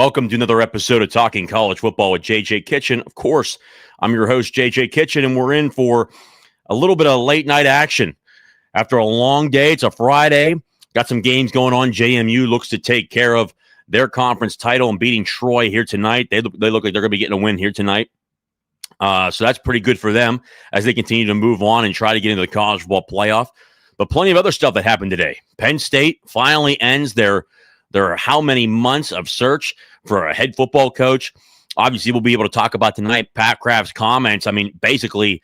Welcome to another episode of Talking College Football with JJ Kitchen. Of course, I'm your host, JJ Kitchen, and we're in for a little bit of late night action. After a long day, it's a Friday. Got some games going on. JMU looks to take care of their conference title and beating Troy here tonight. They look like they're going to be getting a win here tonight. So that's pretty good for them as they continue to move on and try to get into the college football playoff. But plenty of other stuff that happened today. Penn State finally ends their how many months of search for a head football coach. Obviously, we'll be able to talk about tonight Pat Kraft's comments. I mean, basically,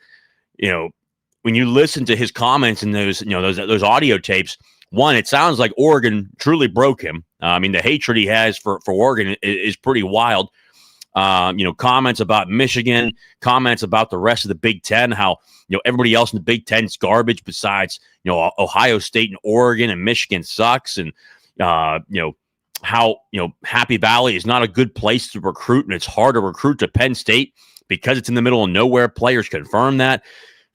when you listen to his comments in those audio tapes, one, it sounds like Oregon truly broke him. I mean, the hatred he has for Oregon is pretty wild. Comments about Michigan, comments about the rest of the Big Ten, how everybody else in the Big Ten's garbage besides Ohio State and Oregon, and Michigan sucks, and how Happy Valley is not a good place to recruit, and it's hard to recruit to Penn State because it's in the middle of nowhere. Players confirm that.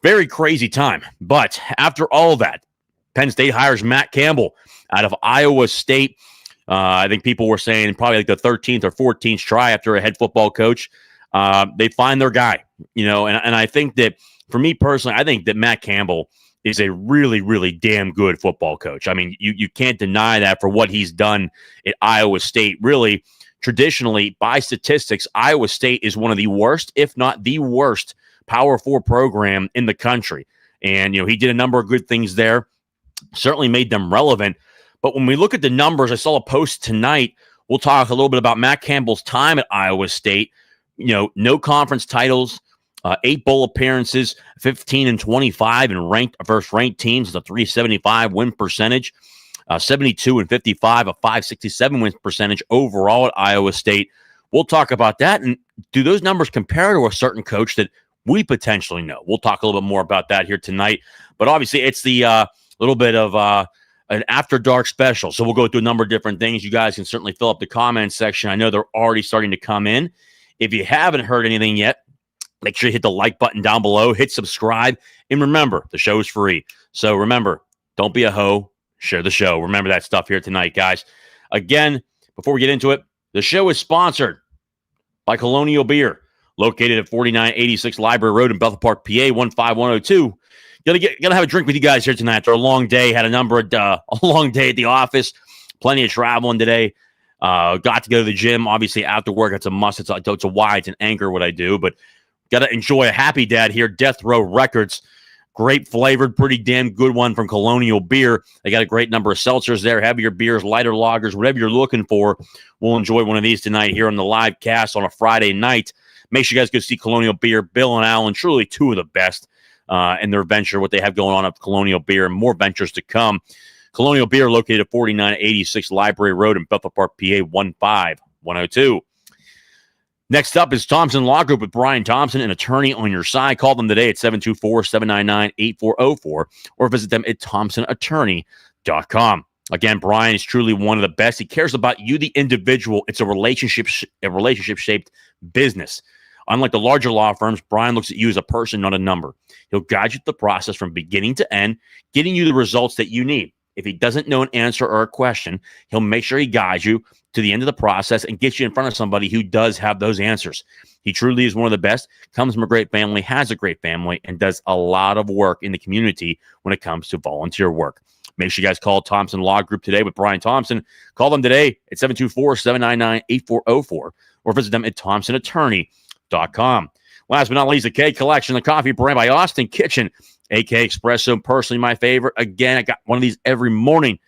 Very crazy time. But after all that, Penn State hires Matt Campbell out of Iowa State. I think people were saying probably like the 13th or 14th try after a head football coach. They find their guy, and I think that for me personally, I think that Matt Campbell is a really, really damn good football coach. I mean, you can't deny that for what he's done at Iowa State. Really, traditionally, by statistics, Iowa State is one of the worst, if not the worst, Power 4 program in the country. And, he did a number of good things there, certainly made them relevant. But when we look at the numbers, I saw a post tonight. We'll talk a little bit about Matt Campbell's time at Iowa State. No conference titles, 8 bowl appearances, 15-25 and versus ranked teams with a 375 win percentage, 72-55, a 567 win percentage overall at Iowa State. We'll talk about that. And do those numbers compare to a certain coach that we potentially know? We'll talk a little bit more about that here tonight. But obviously, it's the little bit of an after dark special. So we'll go through a number of different things. You guys can certainly fill up the comments section. I know they're already starting to come in. If you haven't heard anything yet, make sure you hit the like button down below, hit subscribe, and remember, the show is free. So remember, don't be a hoe, share the show. Remember that stuff here tonight, guys. Again, before we get into it, the show is sponsored by Colonial Beer, located at 4986 Library Road in Bethel Park, PA, 15102. Gonna have a drink with you guys here tonight after a long day. Had a long day at the office, plenty of traveling today. Got to go to the gym. Obviously, after work, it's a must. It's a why. It's an anchor what I do, but got to enjoy a Happy Dad here, Death Row Records. Great flavored, pretty damn good one from Colonial Beer. They got a great number of seltzers there, heavier beers, lighter lagers, whatever you're looking for. We'll enjoy one of these tonight here on the live cast on a Friday night. Make sure you guys go see Colonial Beer. Bill and Alan, truly two of the best in their venture, what they have going on at Colonial Beer, and more ventures to come. Colonial Beer located at 4986 Library Road in Bethel Park, PA, 15102. Next up is Thompson Law Group with Brian Thompson, an attorney on your side. Call them today at 724-799-8404 or visit them at thompsonattorney.com. Brian is truly one of the best. He cares about you, the individual. It's a relationship-shaped business. Unlike the larger law firms, Brian looks at you as a person, not a number. He'll guide you through the process from beginning to end, getting you the results that you need. If he doesn't know an answer or a question, he'll make sure he guides you to the end of the process and gets you in front of somebody who does have those answers. He truly is one of the best, comes from a great family, has a great family, and does a lot of work in the community when it comes to volunteer work. Make sure you guys call Thompson Law Group today with Brian Thompson. Call them today at 724-799-8404 or visit them at thompsonattorney.com. Last but not least, the K Collection, the coffee brand by Austin Kitchen, AK Espresso, personally my favorite. Again, I got one of these every morning,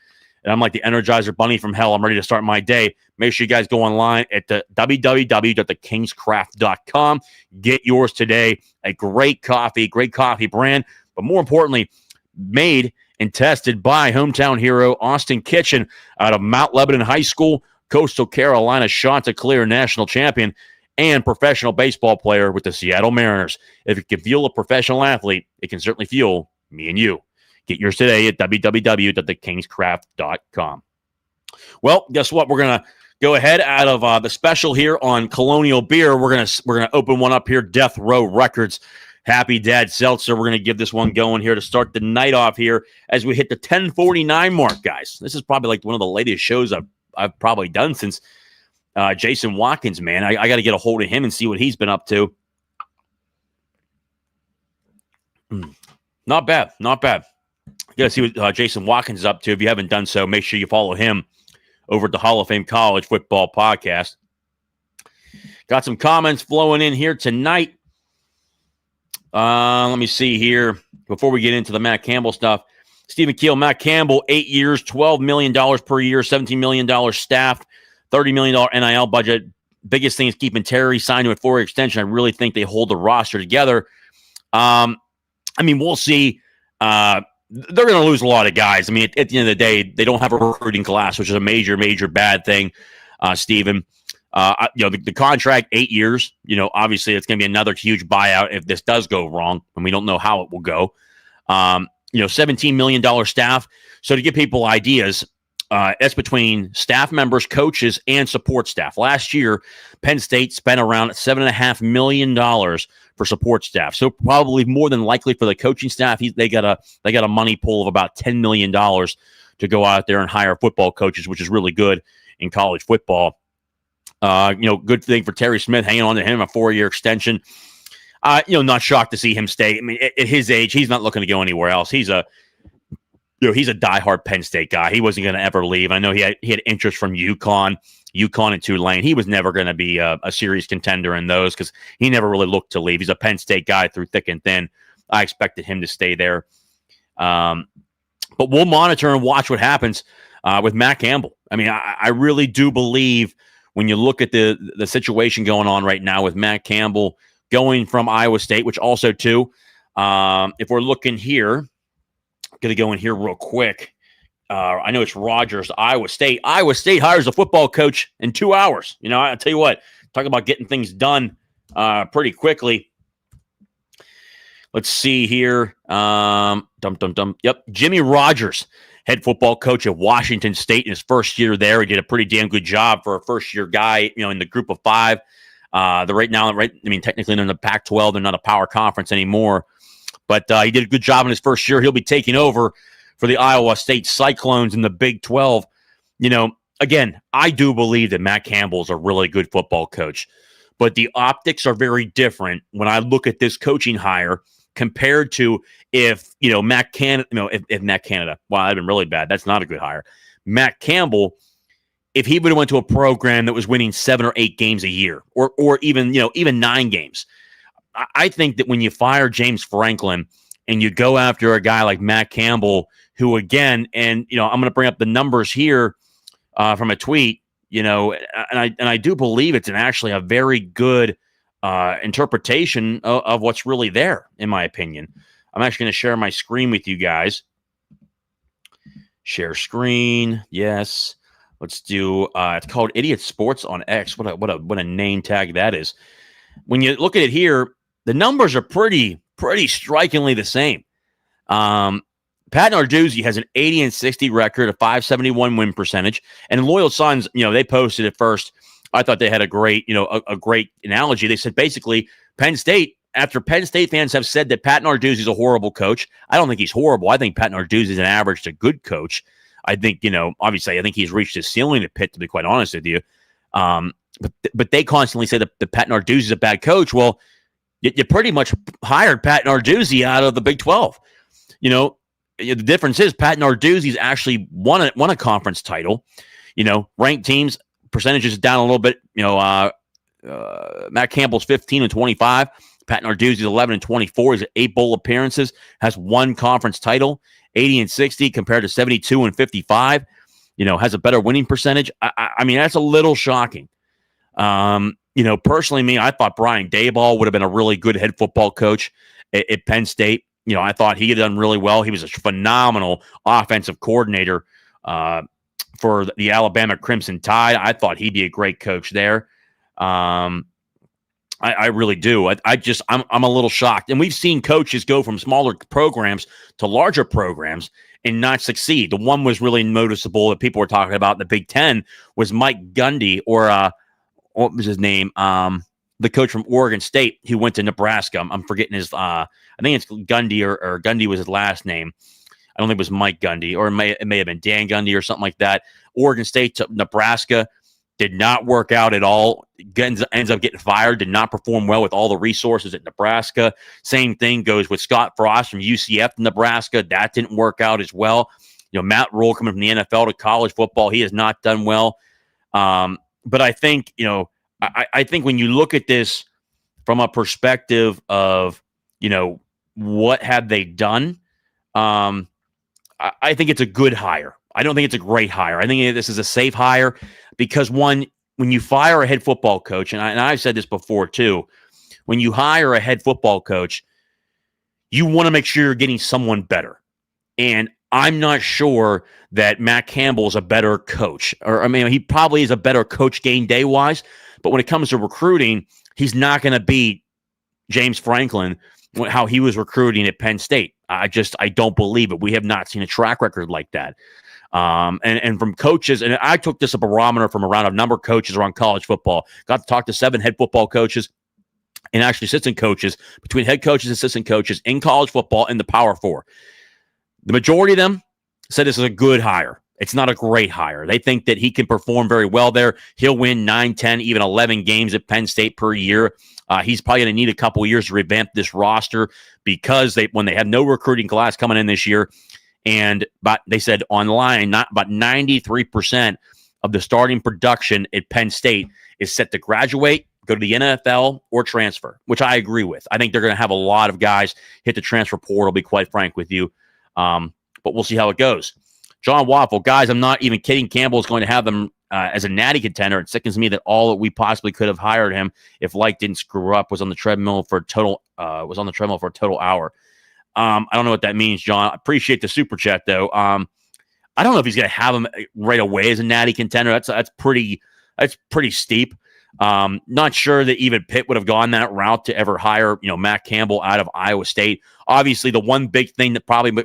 and I'm like the Energizer Bunny from hell. I'm ready to start my day. Make sure you guys go online at the www.thekingscraft.com. Get yours today. A great coffee brand, but more importantly, made and tested by hometown hero Austin Kitchen out of Mount Lebanon High School, Coastal Carolina Chanticleer national champion, and professional baseball player with the Seattle Mariners. If it can fuel a professional athlete, it can certainly fuel me and you. Get yours today at www.thekingscraft.com. Well, guess what? We're going to go ahead out of the special here on Colonial Beer. We're gonna open one up here, Death Row Records. Happy Dad Seltzer. We're going to give this one going here to start the night off here as we hit the 10:49 mark, guys. This is probably like one of the latest shows I've probably done since Jason Watkins, man, I got to get a hold of him and see what he's been up to. Not bad. You got to see what Jason Watkins is up to. If you haven't done so, make sure you follow him over at the Hall of Fame College Football Podcast. Got some comments flowing in here tonight. Let me see here before we get into the Matt Campbell stuff. Stephen Keel, Matt Campbell, 8 years, $12 million per year, $17 million staffed, $30 million NIL budget. Biggest thing is keeping Terry signed to a 4-year extension. I really think they hold the roster together. We'll see. They're going to lose a lot of guys. I mean, at the end of the day, they don't have a recruiting class, which is a major, major bad thing, Stephen. The contract, 8 years, obviously it's going to be another huge buyout if this does go wrong, and we don't know how it will go. $17 million staff. So to give people ideas, that's between staff members, coaches, and support staff. Last year, Penn State spent around $7.5 million for support staff. So probably more than likely for the coaching staff, they got a money pool of about $10 million to go out there and hire football coaches, which is really good in college football. Good thing for Terry Smith, hanging on to him, a 4-year extension. Not shocked to see him stay. I mean, at his age, he's not looking to go anywhere else. He's a diehard Penn State guy. He wasn't going to ever leave. I know he had interest from UConn and Tulane. He was never going to be a serious contender in those because he never really looked to leave. He's a Penn State guy through thick and thin. I expected him to stay there. But we'll monitor and watch what happens with Matt Campbell. I mean, I really do believe when you look at the situation going on right now with Matt Campbell going from Iowa State, which also too, if we're looking here, going to go in here real quick. I know it's Rogers, Iowa State. Iowa State hires a football coach in 2 hours. I'll tell you what, talk about getting things done pretty quickly. Let's see here. Yep. Jimmy Rogers, head football coach at Washington State in his first year there. He did a pretty damn good job for a first-year guy, in the group of 5. Technically they're in the Pac-12. They're not a power conference anymore. But he did a good job in his first year. He'll be taking over for the Iowa State Cyclones in the Big 12. Again, I do believe that Matt Campbell's a really good football coach. But the optics are very different when I look at this coaching hire compared to if Matt Canada, wow, that'd been really bad. That's not a good hire. Matt Campbell, if he would have went to a program that was winning 7 or 8 games a year, or even 9 games, I think that when you fire James Franklin and you go after a guy like Matt Campbell, who again, and I'm going to bring up the numbers here from a tweet, and I do believe it's actually a very good interpretation of what's really there, in my opinion. I'm actually going to share my screen with you guys. Share screen, yes. Let's do. It's called Idiot Sports on X. What a name tag that is. When you look at it here, the numbers are pretty strikingly the same. Pat Narduzzi has an 80-60 record, a .571 win percentage, and Loyal Sons, they posted it first. I thought they had a great, a great analogy. They said basically Penn State, after Penn State fans have said that Pat Narduzzi is a horrible coach, I don't think he's horrible. I think Pat Narduzzi is an average to good coach. I think, obviously, I think he's reached his ceiling at Pitt, to be quite honest with you. But they constantly say that Pat Narduzzi is a bad coach. Well, you pretty much hired Pat Narduzzi out of the Big 12. The difference is Pat Narduzzi's actually won a conference title. Ranked teams percentages down a little bit. Matt Campbell's 15-25. Pat Narduzzi's 11-24. He's at 8 bowl appearances. Has 1 conference title. 80-60 compared to 72-55. Has a better winning percentage. I mean, that's a little shocking. Personally, I thought Brian Daboll would have been a really good head football coach at Penn State. I thought he had done really well. He was a phenomenal offensive coordinator for the Alabama Crimson Tide. I thought he'd be a great coach there. I really do. I'm a little shocked. And we've seen coaches go from smaller programs to larger programs and not succeed. The one was really noticeable that people were talking about in the Big Ten was Mike Gundy, or what was his name? The coach from Oregon State who went to Nebraska. I'm forgetting his. I think it's Gundy, or Gundy was his last name. I don't think it was Mike Gundy, or it may have been Dan Gundy or something like that. Oregon State to Nebraska. Did not work out at all. Ends up getting fired. Did not perform well with all the resources at Nebraska. Same thing goes with Scott Frost from UCF to Nebraska. That didn't work out as well. Matt Rule coming from the NFL to college football, he has not done well. But I think, I think when you look at this from a perspective of, what have they done? I think it's a good hire. I don't think it's a great hire. I think this is a safe hire because, one, when you fire a head football coach, and I've said this before too, when you hire a head football coach, you want to make sure you're getting someone better. And I'm not sure that Matt Campbell is a better coach. He probably is a better coach game day-wise, but when it comes to recruiting, he's not going to beat James Franklin, how he was recruiting at Penn State. I don't believe it. We have not seen a track record like that. And from coaches, and I took this a barometer from around a number of coaches around college football. Got to talk to 7 head football coaches and actually assistant coaches, between head coaches and assistant coaches in college football in the Power Four. The majority of them said this is a good hire. It's not a great hire. They think that he can perform very well there. He'll win 9, 10, even 11 games at Penn State per year. He's probably going to need a couple of years to revamp this roster because when they have no recruiting class coming in this year, but they said online, not about 93% of the starting production at Penn State is set to graduate, go to the NFL, or transfer, which I agree with. I think they're going to have a lot of guys hit the transfer portal, to be quite frank with you. But we'll see how it goes. John Waffle, guys, I'm not even kidding. Campbell is going to have them as a natty contender. It sickens me that all that we possibly could have hired him if Light didn't screw up was on the treadmill for a total hour. I don't know what that means, John. I appreciate the super chat though. I don't know if he's going to have him right away as a natty contender. That's pretty steep. Not sure that even Pitt would have gone that route to ever hire Matt Campbell out of Iowa State. Obviously, the one big thing that probably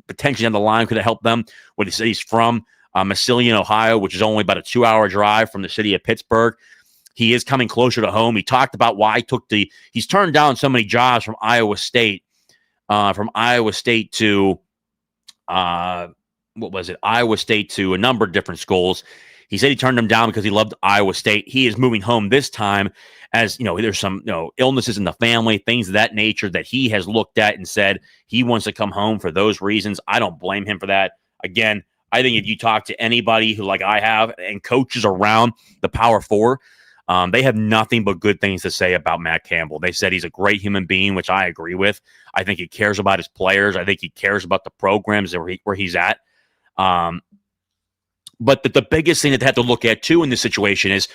potentially on the line could have helped them when he said he's from Massillon, Ohio, which is only about a 2-hour drive from the city of Pittsburgh. He is coming closer to home. He talked about why he's turned down so many jobs from Iowa State, to Iowa State to a number of different schools. He said he turned them down because he loved Iowa State. He is moving home this time as, there's some, illnesses in the family, things of that nature that he has looked at and said he wants to come home for those reasons. I don't blame him for that. Again, I think if you talk to anybody who, like I have, and coaches around the Power Four, they have nothing but good things to say about Matt Campbell. They said he's a great human being, which I agree with. I think he cares about his players. I think he cares about the programs where he's at. But the biggest thing that they have to look at, too, in this situation is,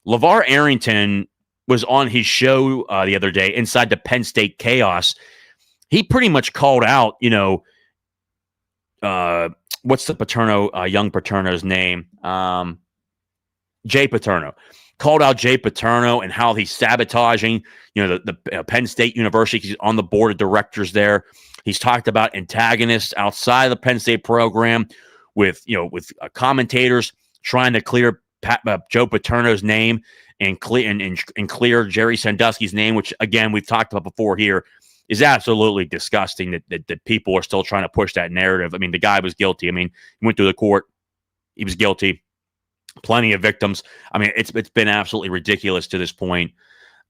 LeVar Arrington was on his show the other day, Inside the Penn State Chaos. He pretty much called out, what's the young Paterno's name? Jay Paterno. Called out Jay Paterno and how he's sabotaging, the Penn State University. He's on the board of directors there. He's talked about antagonists outside of the Penn State program with commentators trying to clear Joe Paterno's name and clear Jerry Sandusky's name, which, again, we've talked about before here, is absolutely disgusting that people are still trying to push that narrative. I mean, the guy was guilty. I mean, he went through the court. He was guilty. Plenty of victims. I mean, it's been absolutely ridiculous to this point.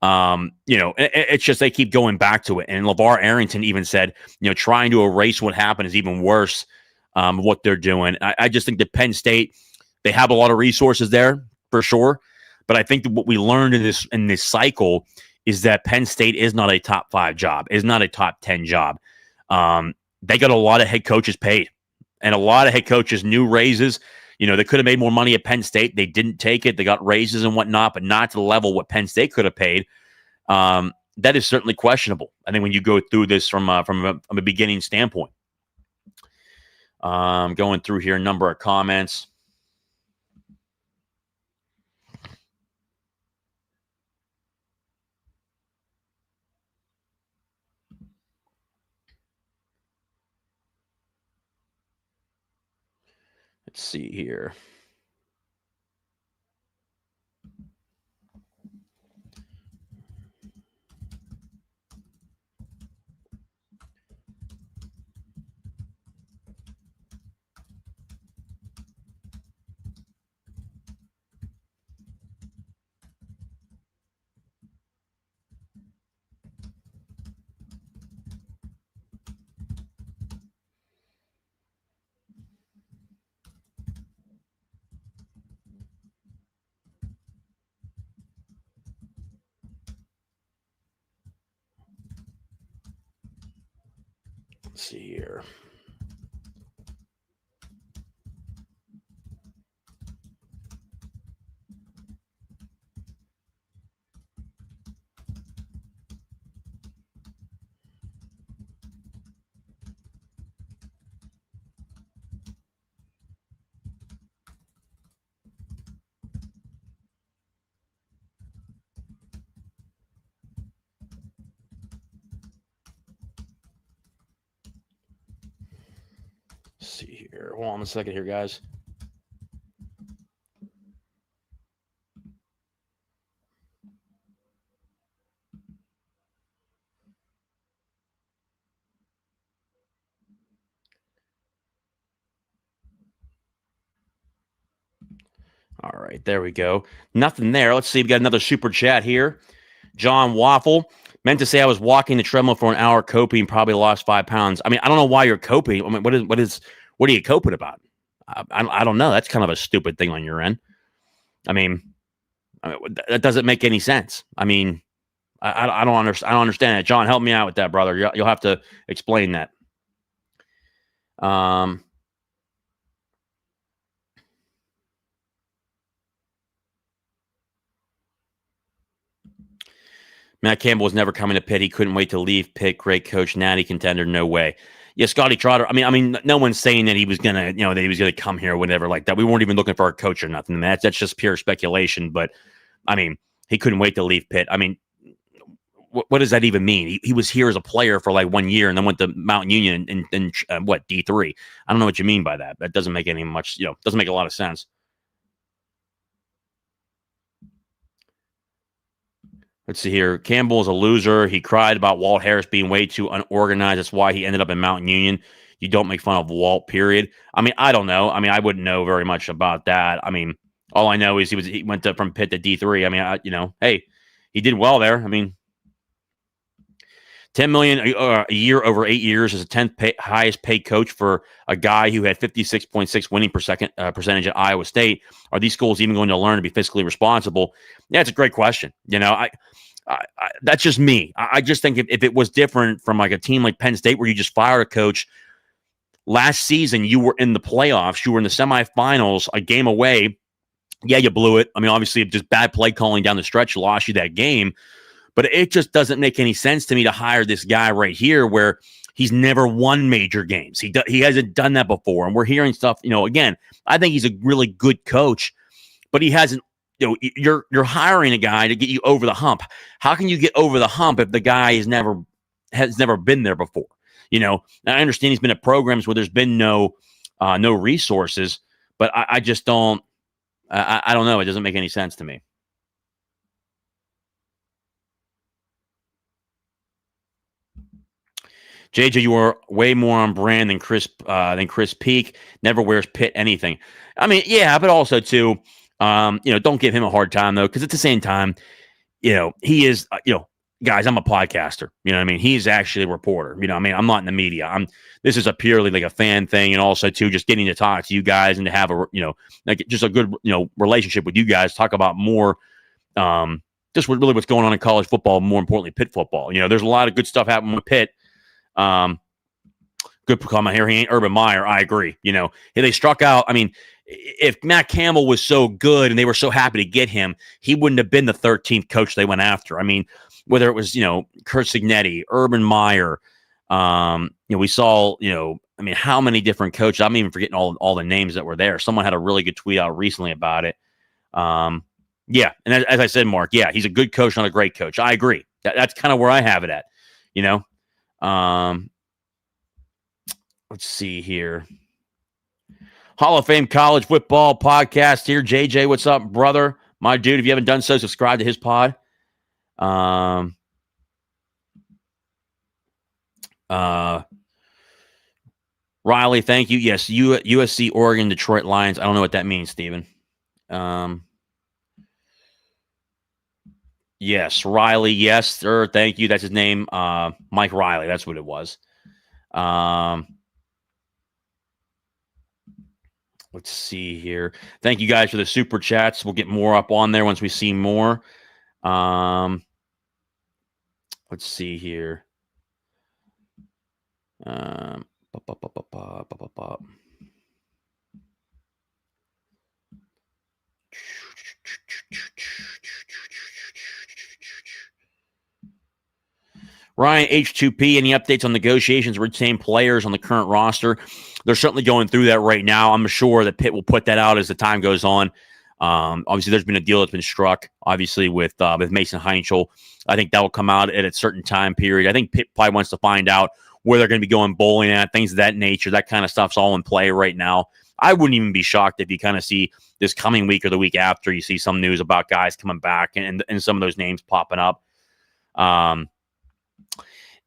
It's just they keep going back to it. And LeVar Arrington even said, trying to erase what happened is even worse. What they're doing. I just think that Penn State, they have a lot of resources there for sure. But I think that what we learned in this cycle is that Penn State is not a top 5 job, is not a top 10 job. They got a lot of head coaches paid, and a lot of head coaches new raises. They could have made more money at Penn State. They didn't take it. They got raises and whatnot, but not to the level what Penn State could have paid. That is certainly questionable. I think when you go through this from a beginning standpoint. Going through here, a number of comments. Let's see here. Let's see here. Let's see here. Hold on a second here, guys. All right, there we go. Nothing there. Let's see. We got another super chat here. John Waffle meant to say I was walking the treadmill for an hour coping, probably lost 5 pounds. I mean, I don't know why you're coping. I mean, what are you coping about? I don't know. That's kind of a stupid thing on your end. I mean, that doesn't make any sense. I mean, I don't understand. I don't understand it. John, help me out with that, brother. You'll have to explain that. Matt Campbell was never coming to Pitt. He couldn't wait to leave Pitt. Great coach, natty contender. No way. Yeah, Scotty Trotter. I mean, no one's saying that he was gonna, that he was gonna come here or whatever like that. We weren't even looking for a coach or nothing. That's just pure speculation. But I mean, he couldn't wait to leave Pitt. I mean, what does that even mean? He was here as a player for like 1 year and then went to Mountain Union and what, D3? I don't know what you mean by that. That doesn't make doesn't make a lot of sense. Let's see here. Campbell is a loser. He cried about Walt Harris being way too unorganized. That's why he ended up in Mountain Union. You don't make fun of Walt, period. I mean, I don't know. I mean, I wouldn't know very much about that. I mean, all I know is he went from Pitt to D3. I mean, hey, he did well there. I mean, $10 million a year over 8 years is the 10th highest paid coach for a guy who had 56.6 winning percentage at Iowa State. Are these schools even going to learn to be fiscally responsible? Yeah, it's a great question. That's just me. I just think if it was different from like a team like Penn State where you just fired a coach last season, you were in the playoffs, you were in the semifinals, a game away. Yeah, you blew it. I mean, obviously, just bad play calling down the stretch lost you that game. But it just doesn't make any sense to me to hire this guy right here where he's never won major games. He hasn't done that before. And we're hearing stuff, again, I think he's a really good coach, but he hasn't, you're hiring a guy to get you over the hump. How can you get over the hump if the guy has never been there before? And I understand he's been at programs where there's been no resources, but I just don't, I don't know. It doesn't make any sense to me. JJ, you are way more on brand than Chris Peak. Never wears Pitt anything. I mean, yeah, but also too, don't give him a hard time though, because at the same time, he is, guys, I'm a podcaster. You know what I mean? He's actually a reporter. I mean, I'm not in the media. This is a purely like a fan thing, and also too, just getting to talk to you guys and to have a, like just a good, relationship with you guys. Talk about more, just really what's going on in college football. More importantly, Pitt football. There's a lot of good stuff happening with Pitt. Good comment here. He ain't Urban Meyer. I agree. They struck out. I mean, if Matt Campbell was so good and they were so happy to get him, he wouldn't have been the 13th coach they went after. I mean, whether it was, Kurt Signetti, Urban Meyer, we saw, I mean, how many different coaches? I'm even forgetting all the names that were there. Someone had a really good tweet out recently about it. Yeah. And as I said, Mark, yeah, he's a good coach, not a great coach. I agree. That's kind of where I have it at, let's see here. Hall of Fame College Football Podcast here. JJ, what's up, brother? My dude, if you haven't done so, subscribe to his pod. Riley, thank you. Yes, USC, Oregon, Detroit Lions. I don't know what that means, Steven. Yes, Riley. Yes, sir. Thank you. That's his name. Mike Riley. That's what it was. Let's see here. Thank you guys for the super chats. We'll get more up on there once we see more. Let's see here. Um, ba, ba, ba, ba, ba, ba, ba, ba. Ryan H2P, any updates on negotiations to retain players on the current roster? They're certainly going through that right now. I'm sure that Pitt will put that out as the time goes on. Obviously, there's been a deal that's been struck, obviously, with Mason Heinschel. I think that will come out at a certain time period. I think Pitt probably wants to find out where they're going to be going bowling at, things of that nature. That kind of stuff's all in play right now. I wouldn't even be shocked if you kind of see this coming week or the week after, you see some news about guys coming back and some of those names popping up.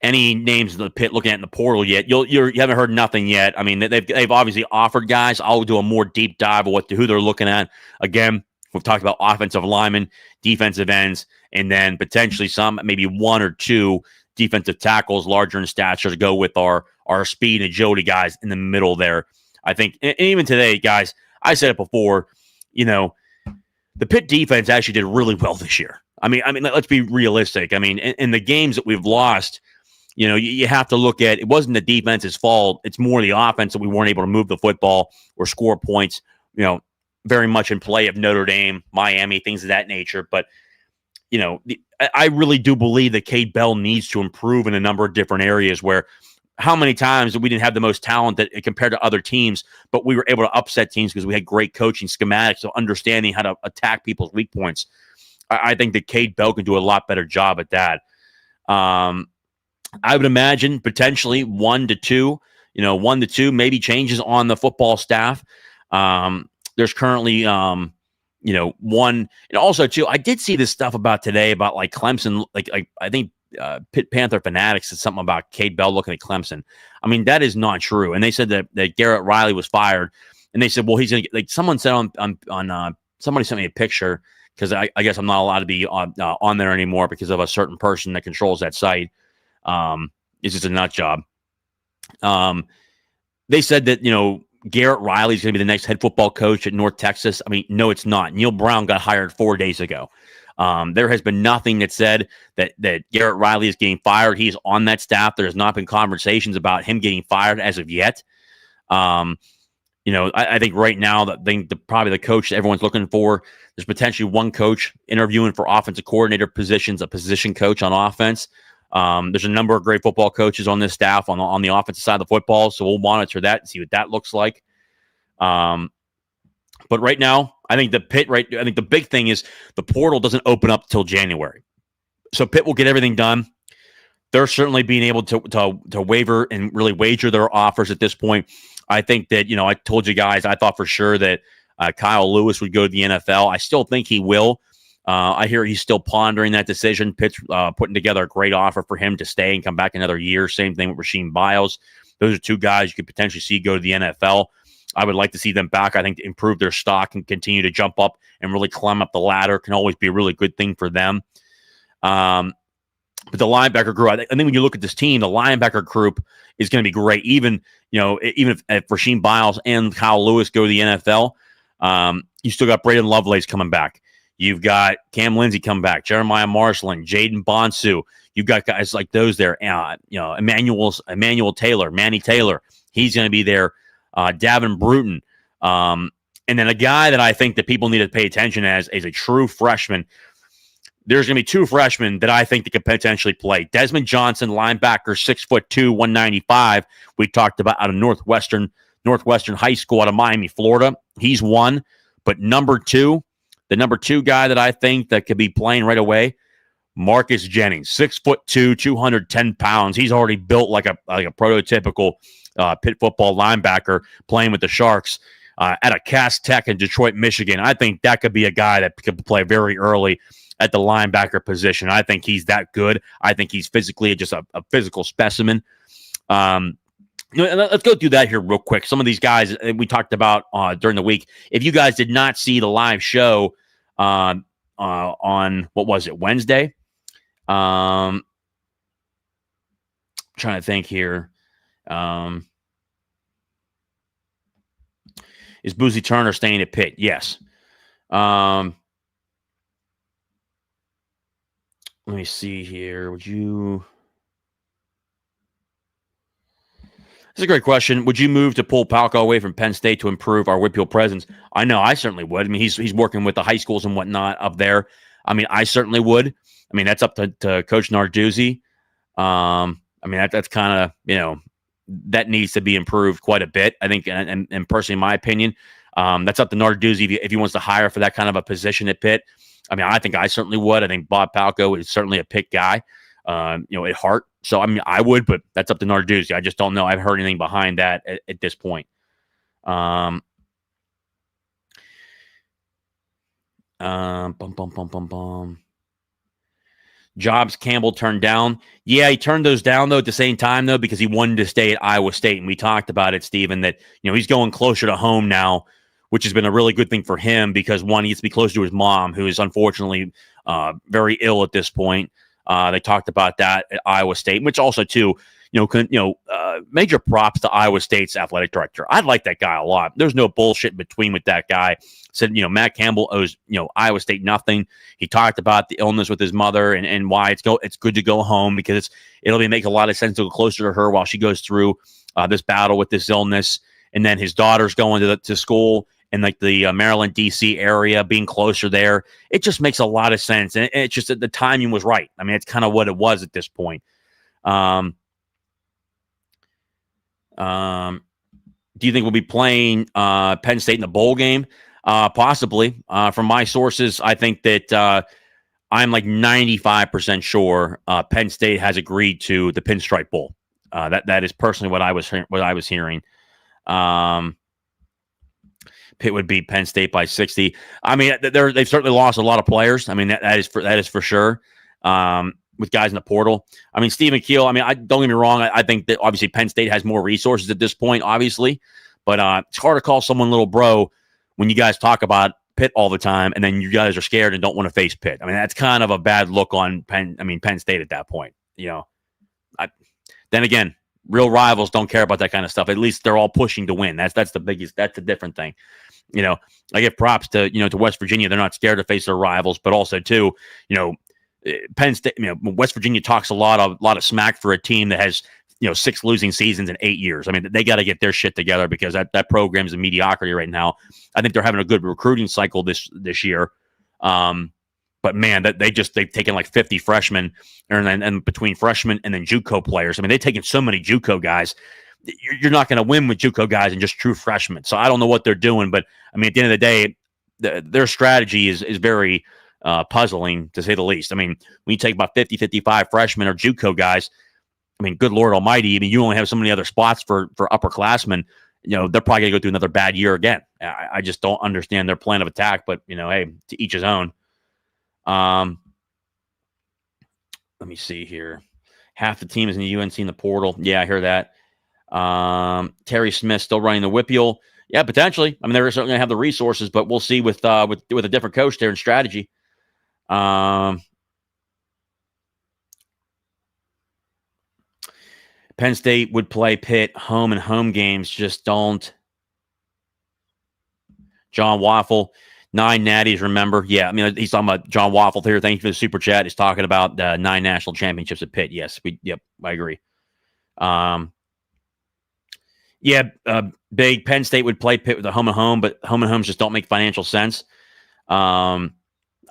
Any names in the Pitt looking at in the portal yet? You haven't heard nothing yet. I mean, they've obviously offered guys. I'll do a more deep dive of who they're looking at. Again, we've talked about offensive linemen, defensive ends, and then potentially some, maybe one or two defensive tackles, larger in stature, to go with our speed and agility guys in the middle there. I think, and even today, guys, I said it before, the Pitt defense actually did really well this year. I mean, let's be realistic. I mean, in the games that we've lost, you have to look at, it wasn't the defense's fault. It's more the offense that we weren't able to move the football or score points, very much in play of Notre Dame, Miami, things of that nature. But, I really do believe that Cade Bell needs to improve in a number of different areas where how many times we didn't have the most talent that compared to other teams, but we were able to upset teams because we had great coaching schematics of understanding how to attack people's weak points. I think that Cade Bell can do a lot better job at that. I would imagine potentially 1 to 2, maybe changes on the football staff. There's currently, one, and also too, I did see this stuff about today about like Clemson, like I think Pitt Panther Fanatics said something about Cade Bell looking at Clemson. I mean, that is not true. And they said that Garrett Riley was fired, and they said, well, he's going to get, like someone said on somebody sent me a picture because I guess I'm not allowed to be on there anymore because of a certain person that controls that site. It's just a nut job. They said that, Garrett Riley is going to be the next head football coach at North Texas. I mean, no, it's not. Neil Brown got hired 4 days ago. There has been nothing that said that Garrett Riley is getting fired. He's on that staff. There has not been conversations about him getting fired as of yet. I think right now probably the coach that everyone's looking for, there's potentially one coach interviewing for offensive coordinator positions, a position coach on offense. There's a number of great football coaches on this staff on the offensive side of the football, so we'll monitor that and see what that looks like. But right now, I think the big thing is the portal doesn't open up till January, so Pitt will get everything done. They're certainly being able to waiver and really wager their offers at this point. I think that I told you guys I thought for sure that Kyle Lewis would go to the NFL. I still think he will. I hear he's still pondering that decision. Pitt's putting together a great offer for him to stay and come back another year. Same thing with Rasheem Biles. Those are two guys you could potentially see go to the NFL. I would like to see them back. I think to improve their stock and continue to jump up and really climb up the ladder can always be a really good thing for them. But the linebacker group, I think when you look at this team, the linebacker group is going to be great. Even if Rasheem Biles and Kyle Lewis go to the NFL, you still got Braden Lovelace coming back. You've got Cam Lindsey coming back, Jeremiah Marshland, Jaden Bonsu. You've got guys like those there. Emmanuel Taylor, Manny Taylor. He's going to be there. Davin Bruton. And then a guy that I think that people need to pay attention as is a true freshman. There's going to be 2 freshmen that I think that could potentially play. Desmond Johnson, linebacker, 6'2", 195. We talked about out of Northwestern High School out of Miami, Florida. He's one. But the number 2 guy that I think that could be playing right away, Marcus Jennings, 6'2", 210 pounds. He's already built like a prototypical Pitt football linebacker playing with the Sharks at a Cass Tech in Detroit, Michigan. I think that could be a guy that could play very early at the linebacker position. I think he's that good. I think he's physically just a physical specimen. Let's go through that here real quick. Some of these guys we talked about during the week. If you guys did not see the live show on what was it, Wednesday? Trying to think here. Is Boozy Turner staying at Pitt? Yes. Let me see here. Would you? That's a great question. Would you move to pull Palco away from Penn State to improve our Whitfield presence? I know I certainly would. I mean, he's working with the high schools and whatnot up there. I mean, I certainly would. I mean, that's up to Coach Narduzzi. I mean, that's kind of, that needs to be improved quite a bit, I think, and personally, in my opinion, that's up to Narduzzi if he wants to hire for that kind of a position at Pitt. I mean, I think I certainly would. I think Bob Palco is certainly a Pitt guy, at heart. So, I mean, I would, but that's up to Narduzzi. I just don't know. I've heard anything behind that at this point. Jobs Campbell turned down. Yeah, he turned those down, though, at the same time, though, because he wanted to stay at Iowa State. And we talked about it, Stephen, that, he's going closer to home now, which has been a really good thing for him because, one, he gets to be closer to his mom, who is unfortunately very ill at this point. They talked about that at Iowa State, which also, too, major props to Iowa State's athletic director. I like that guy a lot. There's no bullshit in between with that guy. Said, Matt Campbell owes, Iowa State nothing. He talked about the illness with his mother and why it's good to go home because it'll make a lot of sense to go closer to her while she goes through this battle with this illness. And then his daughter's going to school in like the Maryland, D.C. area, being closer there. It just makes a lot of sense. And it's just that the timing was right. I mean, it's kind of what it was at this point. Do you think we'll be playing Penn State in the bowl game? Possibly. From my sources, I think that I'm like 95% sure Penn State has agreed to the Pinstripe Bowl. That is personally what I was hearing. Pitt would beat Penn State by 60. I mean, they've certainly lost a lot of players. I mean, that is for sure. With guys in the portal. I mean, Stephen Keel, I mean, don't get me wrong. I think that obviously Penn State has more resources at this point, obviously. But it's hard to call someone little bro when you guys talk about Pitt all the time and then you guys are scared and don't want to face Pitt. I mean, that's kind of a bad look on Penn State at that point. Then again, real rivals don't care about that kind of stuff. At least they're all pushing to win. That's the different thing. I give props to West Virginia. They're not scared to face their rivals, but also too, Penn State, West Virginia talks a lot of smack for a team that has, 6 losing seasons in 8 years. I mean, they got to get their shit together because that program's in mediocrity right now. I think they're having a good recruiting cycle this year. But man, they've taken like 50 freshmen and between freshmen and then JUCO players. I mean, they've taken so many JUCO guys. You're not going to win with JUCO guys and just true freshmen. So I don't know what they're doing, but I mean, at the end of the day, their strategy is very puzzling to say the least. I mean, when you take about 50, 55 freshmen or JUCO guys, I mean, good Lord Almighty. I mean, you only have so many other spots for upperclassmen. They're probably going to go through another bad year again. I just don't understand their plan of attack, but hey, to each his own. Let me see here. Half the team is in the UNC in the portal. Yeah, I hear that. Terry Smith still running the Whippeal. Yeah, potentially. I mean, they're certainly going to have the resources, but we'll see with a different coach there and strategy. Penn State would play Pitt home and home games. Just don't. John Waffle, 9 natties, remember? Yeah, I mean, he's talking about John Waffle here. Thank you for the super chat. He's talking about 9 national championships at Pitt. Yes, I agree. Big Penn State would play Pitt with a home and home, but home and homes just don't make financial sense. I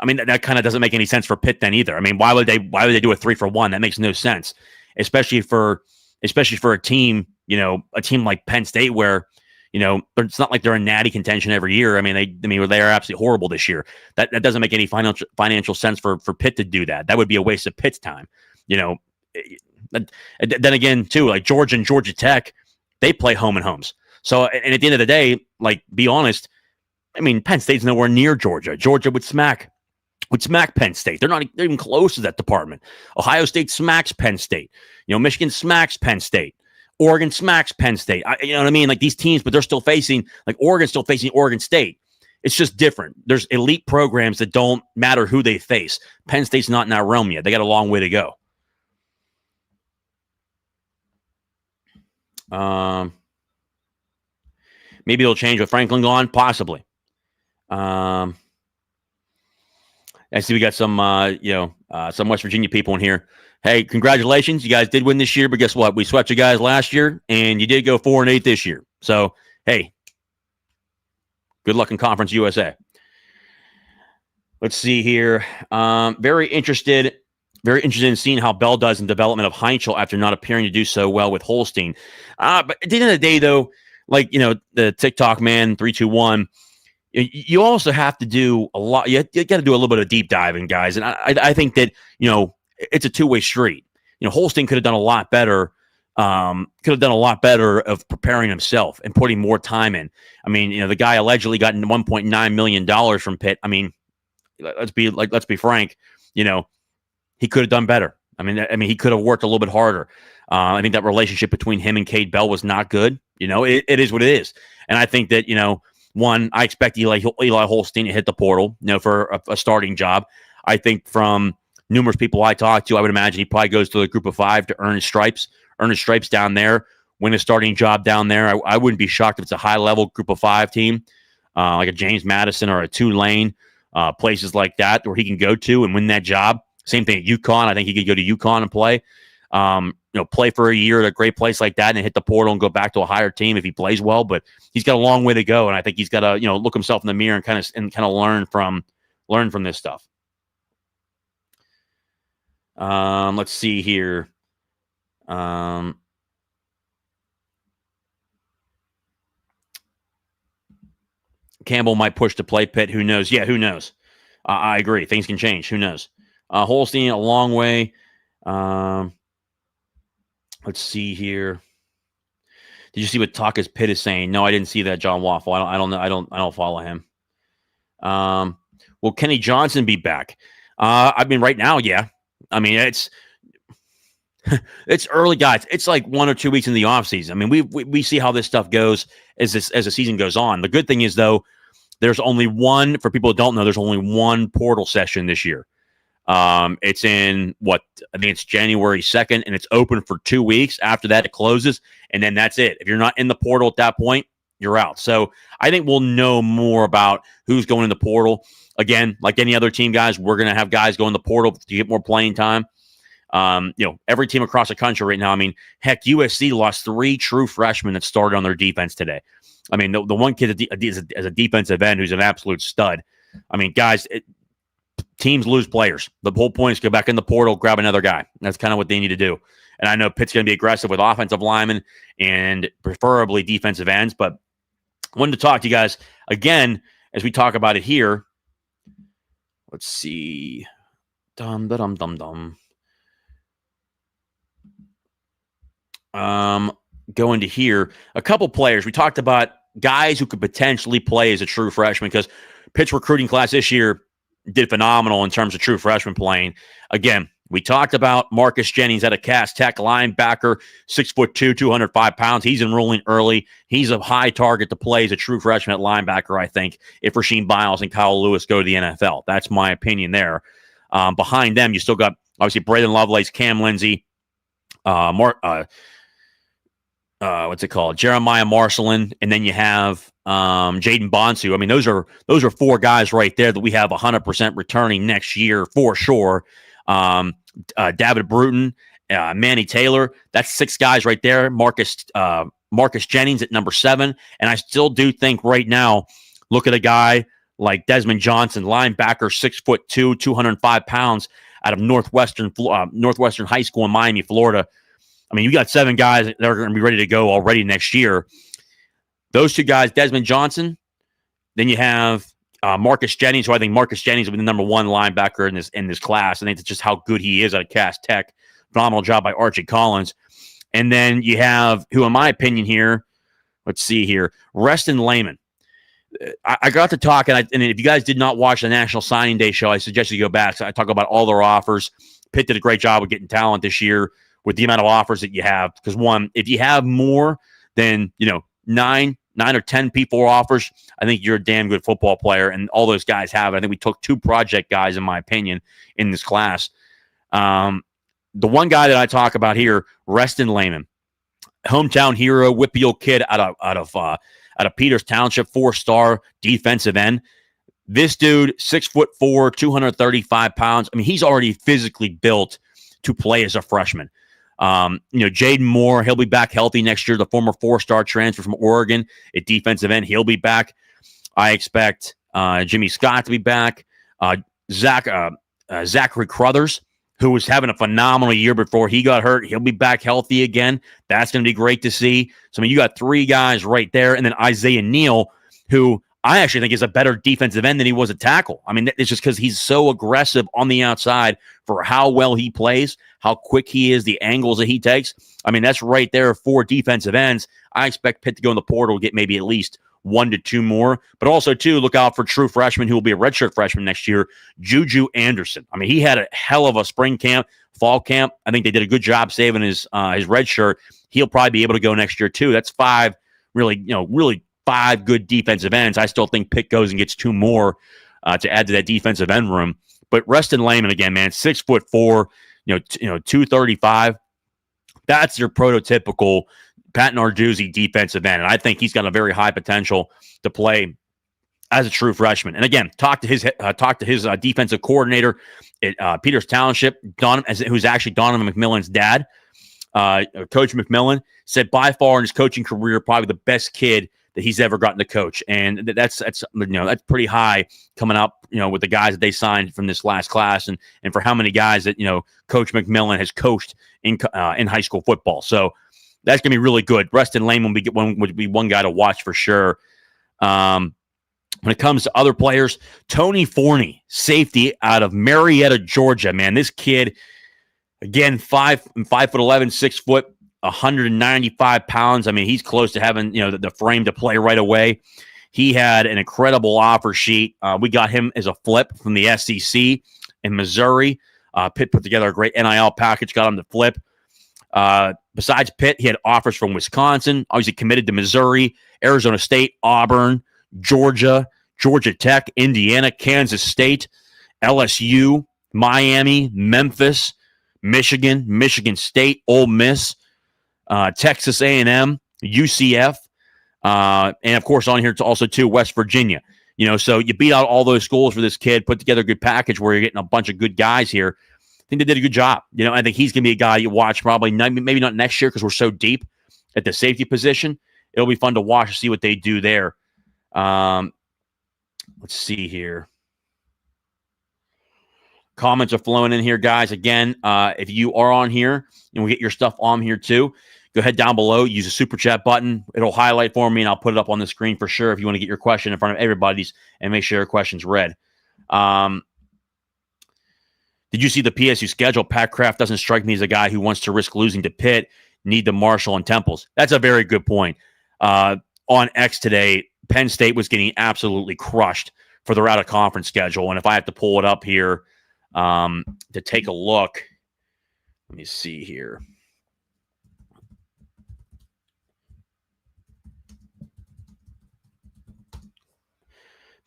mean, that kind of doesn't make any sense for Pitt then either. I mean, why would they do a 3-for-1? That makes no sense, especially for a team, a team like Penn State where, it's not like they're in natty contention every year. I mean, they are absolutely horrible this year. That doesn't make any financial sense for Pitt to do that. That would be a waste of Pitt's time. Then again, too, like Georgia and Georgia Tech, they play home and homes. So, and at the end of the day, like, be honest, I mean, Penn State's nowhere near Georgia. Georgia would smack Penn State. They're even close to that department. Ohio State smacks Penn State. Michigan smacks Penn State. Oregon smacks Penn State. You know what I mean? Like these teams, but they're still facing, like Oregon's still facing Oregon State. It's just different. There's elite programs that don't matter who they face. Penn State's not in that realm yet. They got a long way to go. Maybe it'll change with Franklin gone, possibly. I see we got some West Virginia people in here. Hey, congratulations. You guys did win this year, but guess what? We swept you guys last year, and you did go 4-8 this year. So, hey, good luck in Conference USA. Let's see here. Very interested in seeing how Bell does in development of Heinkel after not appearing to do so well with Holstein. But at the end of the day, though, like, the TikTok man 321, you also have to do a lot. You got to do a little bit of deep diving, guys. And I think that, it's a two-way street. Holstein could have done a lot better. Of preparing himself and putting more time in. I mean, the guy allegedly got $1.9 million from Pitt. I mean, let's be frank. He could have done better. I mean, he could have worked a little bit harder. I think that relationship between him and Cade Bell was not good. It is what it is. And I think that, one, I expect Eli Holstein to hit the portal, for a starting job. I think from numerous people I talked to, I would imagine he probably goes to the group of 5 to earn his stripes down there, win a starting job down there. I wouldn't be shocked if it's a high-level group of 5 team, like a James Madison or a Tulane, places like that where he can go to and win that job. Same thing at UConn. I think he could go to UConn and play. Play for a year at a great place like that and hit the portal and go back to a higher team if he plays well. But he's got a long way to go, and I think he's got to look himself in the mirror and kind of learn from this stuff. Let's see here. Campbell might push to play Pitt. Who knows? Yeah, who knows? I agree. Things can change. Who knows? Holstein, a long way. Let's see here. Did you see what Taka's Pitt is saying? No, I didn't see that, John Waffle. I don't know. I don't follow him. Will Kenny Johnson be back? I mean, right now, yeah. I mean, it's early, guys. It's like 1 or 2 weeks in the offseason. I mean, we see how this stuff goes as the season goes on. The good thing is, though, there's only one, for people who don't know, there's only one portal session this year. It's in I think it's January 2nd, and it's open for 2 weeks. After that, it closes, and then that's it. If you're not in the portal at that point, you're out. So I think we'll know more about who's going in the portal. Again, like any other team, guys, we're going to have guys go in the portal to get more playing time. Every team across the country right now, I mean, heck, USC lost 3 true freshmen that started on their defense today. I mean, the one kid as a defensive end who's an absolute stud. I mean, guys, teams lose players. The whole point is go back in the portal, grab another guy. That's kind of what they need to do. And I know Pitt's going to be aggressive with offensive linemen and preferably defensive ends, but I wanted to talk to you guys again as we talk about it here. Let's see. Going to here, a couple players. We talked about guys who could potentially play as a true freshman because Pitt's recruiting class this year did phenomenal in terms of true freshmen playing. Again, we talked about Marcus Jennings at a Cass Tech linebacker, 6'2", 205 pounds. He's enrolling early. He's a high target to play as a true freshman at linebacker, I think, if Rasheem Biles and Kyle Lewis go to the NFL. That's my opinion there. Behind them, you still got, obviously, Braden Lovelace, Cam Lindsey, Jeremiah Marcelin, and then you have Jaden Bonsu. I mean, those are 4 guys right there that we have 100% returning next year for sure. David Bruton, Manny Taylor. That's 6 guys right there. Marcus Jennings at number 7. And I still do think right now, look at a guy like Desmond Johnson, linebacker, 6'2", 205 pounds out of Northwestern High School in Miami, Florida. I mean, you got 7 guys that are going to be ready to go already next year. Those 2 guys, Desmond Johnson, then you have Marcus Jennings, who I think Marcus Jennings will be the number 1 linebacker in this class. I think that's just how good he is at Cass Tech. Phenomenal job by Archie Collins. And then you have, who in my opinion here, let's see here, Reston Lehman. I got to talk, and if you guys did not watch the National Signing Day show, I suggest you go back. So I talk about all their offers. Pitt did a great job of getting talent this year with the amount of offers that you have. Because one, if you have more than 9 or 10 people offers, I think you're a damn good football player, and all those guys have. I think we took 2 project guys, in my opinion, in this class. The one guy that I talk about here, Reston Lehman, hometown hero, Whitfield kid out of Peters Township, 4-star defensive end. This dude, 6'4", 235 pounds. I mean, he's already physically built to play as a freshman. Jaden Moore, he'll be back healthy next year. The former 4-star transfer from Oregon at defensive end, he'll be back. I expect Jimmy Scott to be back. Zachary Crothers, who was having a phenomenal year before he got hurt, he'll be back healthy again. That's going to be great to see. So, I mean, you got 3 guys right there. And then Isaiah Neal, who I actually think is a better defensive end than he was a tackle. I mean, it's just because he's so aggressive on the outside for how well he plays, how quick he is, the angles that he takes. I mean, that's right there for defensive ends. I expect Pitt to go in the portal, get maybe at least 1 to 2 more. But also, too, look out for true freshman who will be a redshirt freshman next year, Juju Anderson. I mean, he had a hell of a spring camp, fall camp. I think they did a good job saving his red shirt. He'll probably be able to go next year, too. That's 5 really 5 good defensive ends. I still think Pitt goes and gets 2 more to add to that defensive end room. But Reston Layman, again, man, 6'4", 235. That's your prototypical Pat Narduzzi defensive end. And I think he's got a very high potential to play as a true freshman. And again, talk to his defensive coordinator at Peters Township, who's actually Donovan McMillan's dad. Coach McMillan said by far in his coaching career, probably the best kid that he's ever gotten to coach. And that's pretty high coming up, with the guys that they signed from this last class and for how many guys that, Coach McMillan has coached in high school football. So that's going to be really good. Reston Lane would be one guy to watch for sure. When it comes to other players, Tony Forney, safety out of Marietta, Georgia, man, this kid, again, 5'11", 6 foot, 195 pounds. I mean, he's close to having, the frame to play right away. He had an incredible offer sheet. We got him as a flip from the SEC in Missouri. Pitt put together a great NIL package, got him to flip. Besides Pitt, he had offers from Wisconsin, obviously committed to Missouri, Arizona State, Auburn, Georgia, Georgia Tech, Indiana, Kansas State, LSU, Miami, Memphis, Michigan, Michigan State, Ole Miss, Texas A&M, UCF, and of course on here it's also too West Virginia. So you beat out all those schools for this kid, put together a good package where you're getting a bunch of good guys here. I think they did a good job. I think he's going to be a guy you watch probably maybe not next year because we're so deep at the safety position. It'll be fun to watch and see what they do there. Let's see here. Comments are flowing in here, guys. Again, if you are on here and we get your stuff on here too, go ahead down below, use the super chat button. It'll highlight for me and I'll put it up on the screen for sure if you want to get your question in front of everybody's and make sure your question's read. Did you see the PSU schedule? Pat Kraft doesn't strike me as a guy who wants to risk losing to Pitt, need the Marshall and Temples. That's a very good point. On X today, Penn State was getting absolutely crushed for their out-of-conference schedule. And if I have to pull it up here to take a look, let me see here.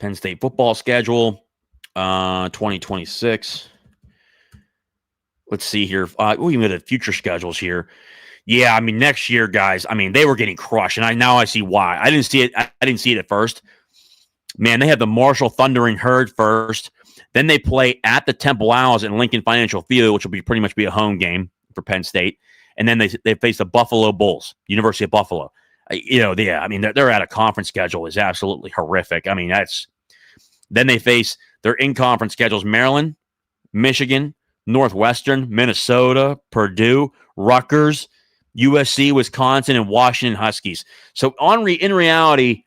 Penn State football schedule, 2026. Let's see here. We can go to future schedules here. Yeah, I mean, next year, guys, I mean, they were getting crushed, and now I see why. I didn't see it. I didn't see it at first. Man, they had the Marshall Thundering Herd first. Then they play at the Temple Owls in Lincoln Financial Field, which will be pretty much be a home game for Penn State. And then they face the Buffalo Bulls, University of Buffalo. Yeah, I mean, their out-of-conference schedule is absolutely horrific. I mean, then they face their in-conference schedules, Maryland, Michigan, Northwestern, Minnesota, Purdue, Rutgers, USC, Wisconsin, and Washington Huskies. So in reality,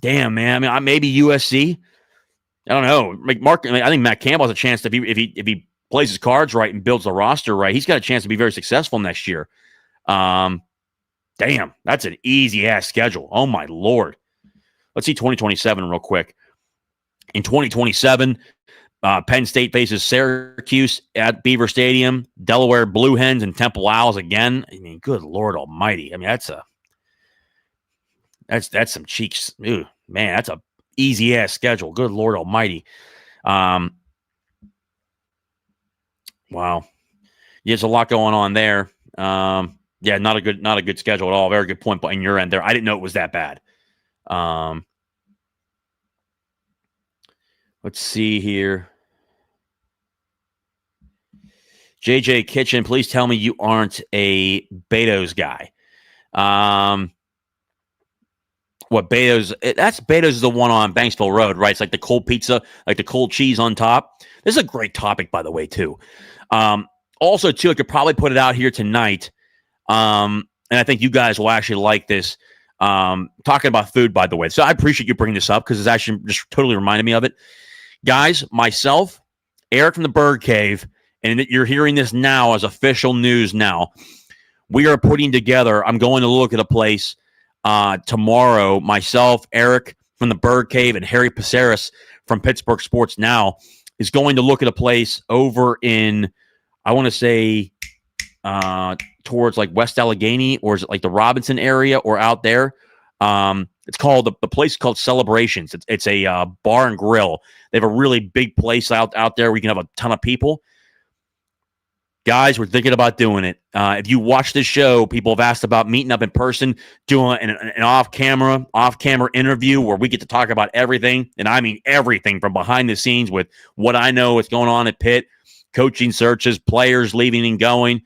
damn, man. I mean, maybe USC. I don't know. I think Matt Campbell has a chance to if he plays his cards right and builds the roster right, he's got a chance to be very successful next year. Damn, that's an easy ass schedule. Oh my Lord. Let's see 2027 real quick. In 2027, Penn State faces Syracuse at Beaver Stadium, Delaware Blue Hens, and Temple Owls again. I mean, good Lord Almighty. I mean, that's some cheeks. Ew, man, that's a easy ass schedule. Good Lord Almighty. Wow. Yeah, there's a lot going on there. Yeah, not a good schedule at all. Very good point in your end there. I didn't know it was that bad. Let's see here. JJ Kitchen, please tell me you aren't a Beto's guy. What Beto's? That's Beto's is the one on Banksville Road, right? It's like the cold pizza, like the cold cheese on top. This is a great topic, by the way, too. Also, too, I could probably put it out here tonight. And I think you guys will actually like this. Talking about food, by the way. So I appreciate you bringing this up because it's actually just totally reminded me of it. Guys, myself, Eric from the Bird Cave, and you're hearing this now as official news now. We are putting together, I'm going to look at a place tomorrow. Myself, Eric from the Bird Cave, and Harry Paceris from Pittsburgh Sports Now is going to look at a place over in, I want to say, towards like West Allegheny, or is it like the Robinson area or out there? It's called, the place is called Celebrations. It's a bar and grill. They have a really big place out there where you can have a ton of people. Guys, we're thinking about doing it. If you watch this show, people have asked about meeting up in person, doing an off-camera interview where we get to talk about everything, and I mean everything from behind the scenes with what I know is going on at Pitt, coaching searches, players leaving and going,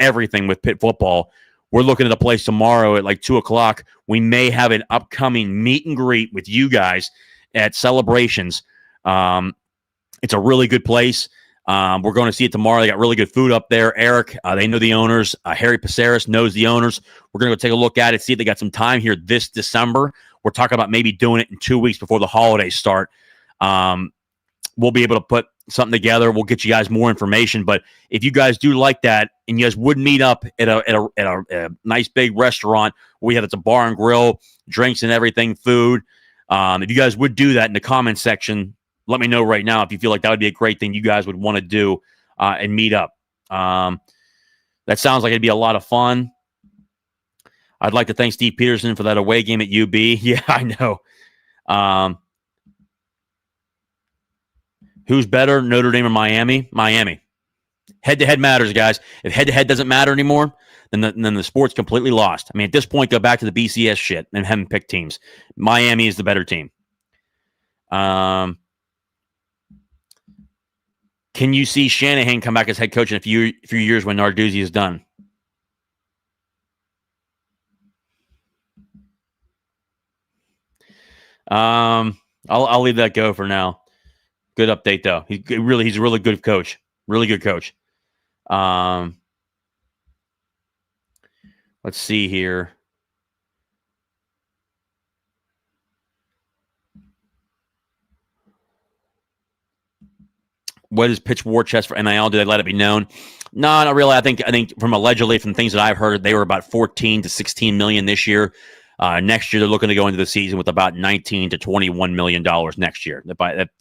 everything with Pitt football. We're looking at a place tomorrow at like 2 o'clock. We may have an upcoming meet and greet with you guys at Celebrations. It's a really good place. We're going to see it tomorrow. They got really good food up there. Eric, they know the owners. Harry Paceris knows the owners. We're going to go take a look at it, see if they got some time here this December. We're talking about maybe doing it in 2 weeks before the holidays start. We'll be able to put something together. We'll get you guys more information. But if you guys do like that, and you guys would meet up at a nice big restaurant where we have, it's a bar and grill, drinks and everything, food. If you guys would do that in the comment section, let me know right now if you feel like that would be a great thing you guys would want to do and meet up. That sounds like it'd be a lot of fun. I'd like to thank Steve Peterson for that away game at UB. Yeah, I know. Who's better, Notre Dame or Miami? Miami. Head-to-head matters, guys. If head-to-head doesn't matter anymore, then the sport's completely lost. I mean, at this point, go back to the BCS shit and have them pick teams. Miami is the better team. Can you see Shanahan come back as head coach in a few years when Narduzzi is done? I'll leave that go for now. Good update though. He's a really good coach. Really good coach. Let's see here. What is Pitt's war chest for NIL? Did they let it be known? No, not really. I think from allegedly, from things that I've heard, they were about 14 to 16 million this year. Next year, they're looking to go into the season with about 19 to 21 million dollars next year.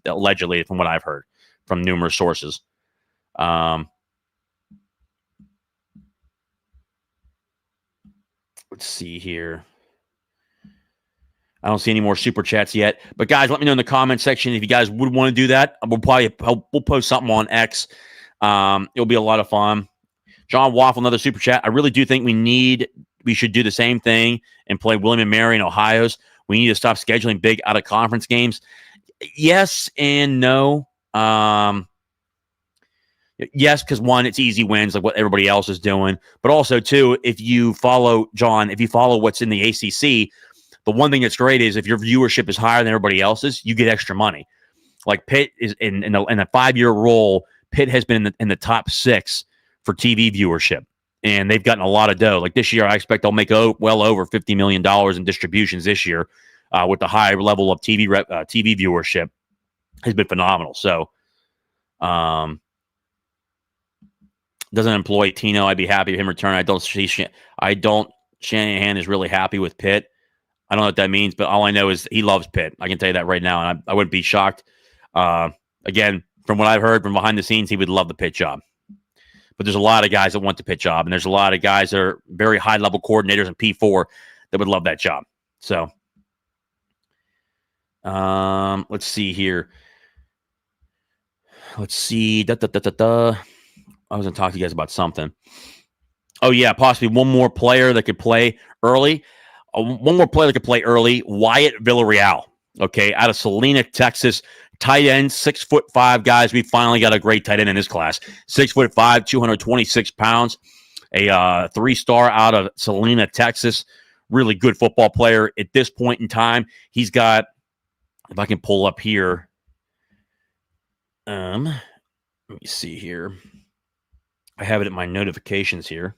Allegedly, from what I've heard from numerous sources. Let's see here. I don't see any more super chats yet. But guys, let me know in the comment section if you guys would want to do that. We'll post something on X. It'll be a lot of fun. John Waffle, another super chat. I really do think we should do the same thing and play William and Mary in Ohio's. We need to stop scheduling big out-of-conference games. Yes and no. Yes, because one, it's easy wins, like what everybody else is doing. But also, two, if you follow what's in the ACC, the one thing that's great is if your viewership is higher than everybody else's, you get extra money. Like Pitt is in a 5-year roll, Pitt has been in the top 6 for TV viewership, and they've gotten a lot of dough. Like this year, I expect they'll make well over $50 million in distributions this year with the high level of TV viewership. Has been phenomenal. So, doesn't employ Tino. I'd be happy with him return. I don't. Shanahan is really happy with Pitt. I don't know what that means, but all I know is he loves Pitt. I can tell you that right now, and I wouldn't be shocked. Again, from what I've heard from behind the scenes, he would love the Pitt job. But there's a lot of guys that want the Pitt job, and there's a lot of guys that are very high-level coordinators in P4 that would love that job. So, let's see here. Let's see. I was going to talk to you guys about something. Oh, yeah, possibly one more player that could play early. Wyatt Villarreal. Okay, out of Salina, Texas. Tight end, 6'5" guys. We finally got a great tight end in this class. 6'5", 226 pounds. A 3-star out of Salina, Texas. Really good football player at this point in time. He's got, if I can pull up here, let me see here. I have it in my notifications here.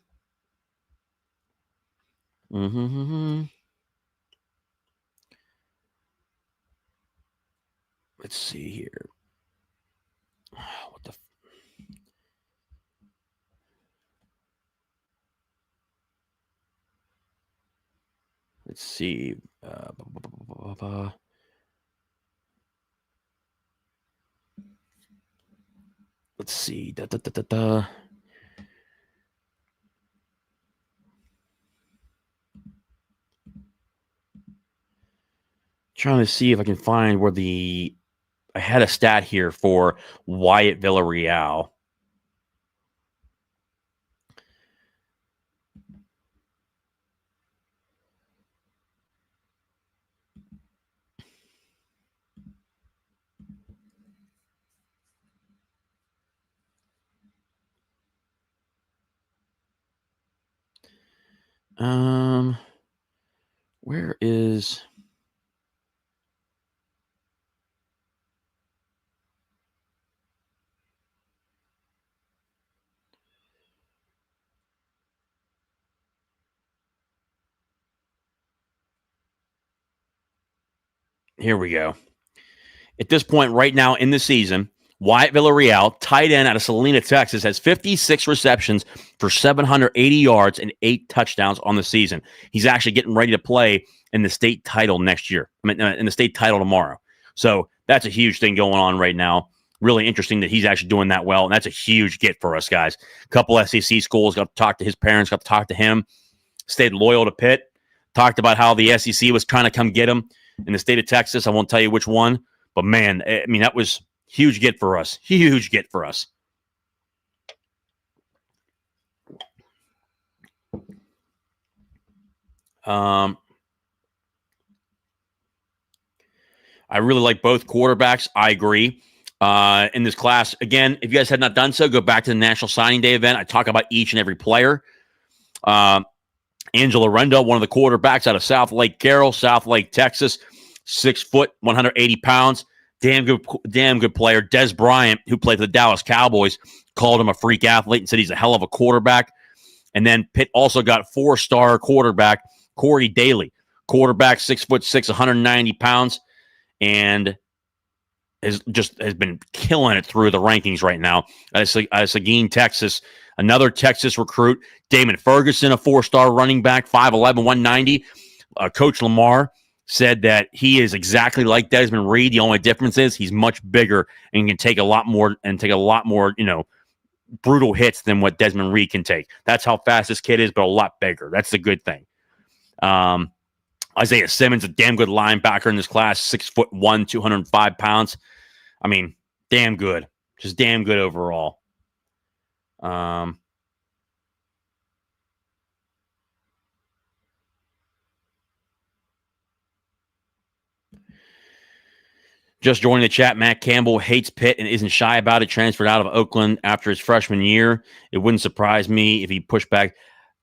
Let's see here. What the? Let's see. Let's see. Trying to see if I can find where I had a stat here for Wyatt Villarreal. Where is? Here we go. At this point right now in the season, Wyatt Villarreal, tight end out of Salina, Texas, has 56 receptions for 780 yards and 8 touchdowns on the season. He's actually getting ready to play in the state title next year. In the state title tomorrow. So that's a huge thing going on right now. Really interesting that he's actually doing that well, and that's a huge get for us guys. A couple SEC schools got to talk to his parents, got to talk to him, stayed loyal to Pitt, talked about how the SEC was trying to come get him in the state of Texas. I won't tell you which one, but man, I mean, that was huge get for us. Huge get for us. I really like both quarterbacks. I agree. In this class, again, if you guys had not done so, go back to the National Signing Day event. I talk about each and every player. Angela Rendell, one of the quarterbacks out of South Lake Carroll, South Lake, Texas, 6 foot, 180 pounds. Damn good player. Des Bryant, who played for the Dallas Cowboys, called him a freak athlete and said he's a hell of a quarterback. And then Pitt also got 4-star quarterback Corey Daly, quarterback, 6'6", 190 pounds, and has been killing it through the rankings right now. Out of Seguin, Texas, another Texas recruit, Damon Ferguson, a 4-star running back, 5'11", 190. Coach Lamar said that he is exactly like Desmond Reed. The only difference is he's much bigger and can take a lot more, brutal hits than what Desmond Reed can take. That's how fast this kid is, but a lot bigger. That's the good thing. Isaiah Simmons, a damn good linebacker in this class, 6'1", 205 pounds. I mean, damn good. Just damn good overall. Just joining the chat, Matt Campbell hates Pitt and isn't shy about it. Transferred out of Oakland after his freshman year. It wouldn't surprise me if he pushed back.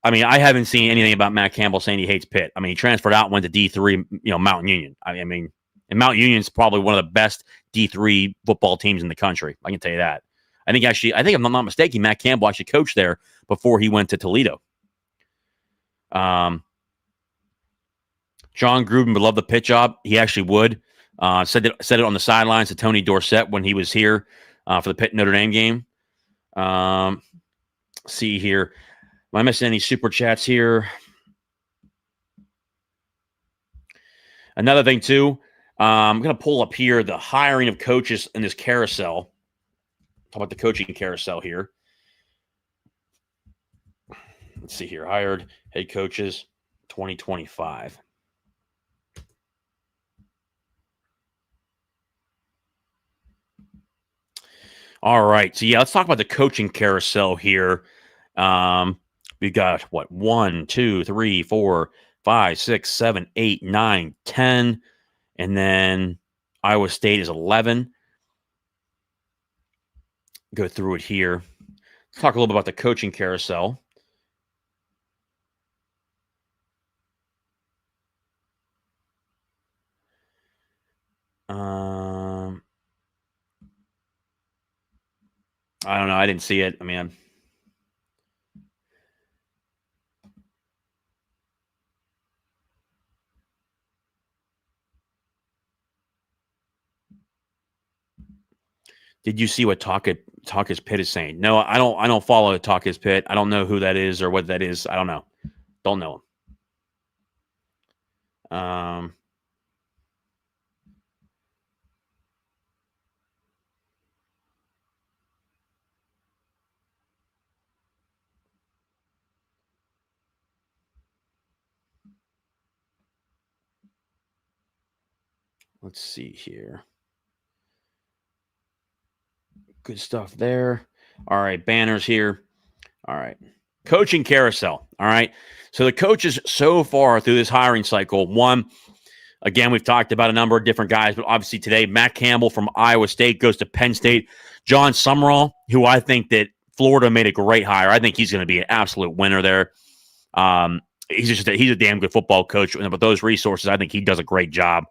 I mean, I haven't seen anything about Matt Campbell saying he hates Pitt. I mean, he transferred out and went to D3, Mountain Union. I mean, and Mountain Union's probably one of the best D3 football teams in the country. I can tell you that. I think if I'm not mistaken, Matt Campbell actually coached there before he went to Toledo. John Gruden would love the Pitt job. He actually would. Said it on the sidelines to Tony Dorsett when he was here for the Pitt Notre Dame game. See here. Am I missing any super chats here? Another thing, too, I'm going to pull up here the hiring of coaches in this carousel. Talk about the coaching carousel here. Let's see here. Hired head coaches 2025. All right. So, let's talk about the coaching carousel here. We got 1, 2, 3, 4, 5, 6, 7, 8, 9, 10, And then Iowa State is 11. Go through it here. Let's talk a little bit about the coaching carousel. I don't know. I didn't see it. I mean, did you see what Talk's Pitt is saying? No, I don't. I don't follow Talk's Pitt. I don't know who that is or what that is. I don't know. Don't know him. Let's see here. Good stuff there. All right, banners here. All right. Coaching carousel. All right. So the coaches so far through this hiring cycle, one, again, we've talked about a number of different guys, but obviously today, Matt Campbell from Iowa State goes to Penn State. Jon Sumrall, who I think that Florida made a great hire. I think he's going to be an absolute winner there. He's a damn good football coach. But those resources, I think he does a great job.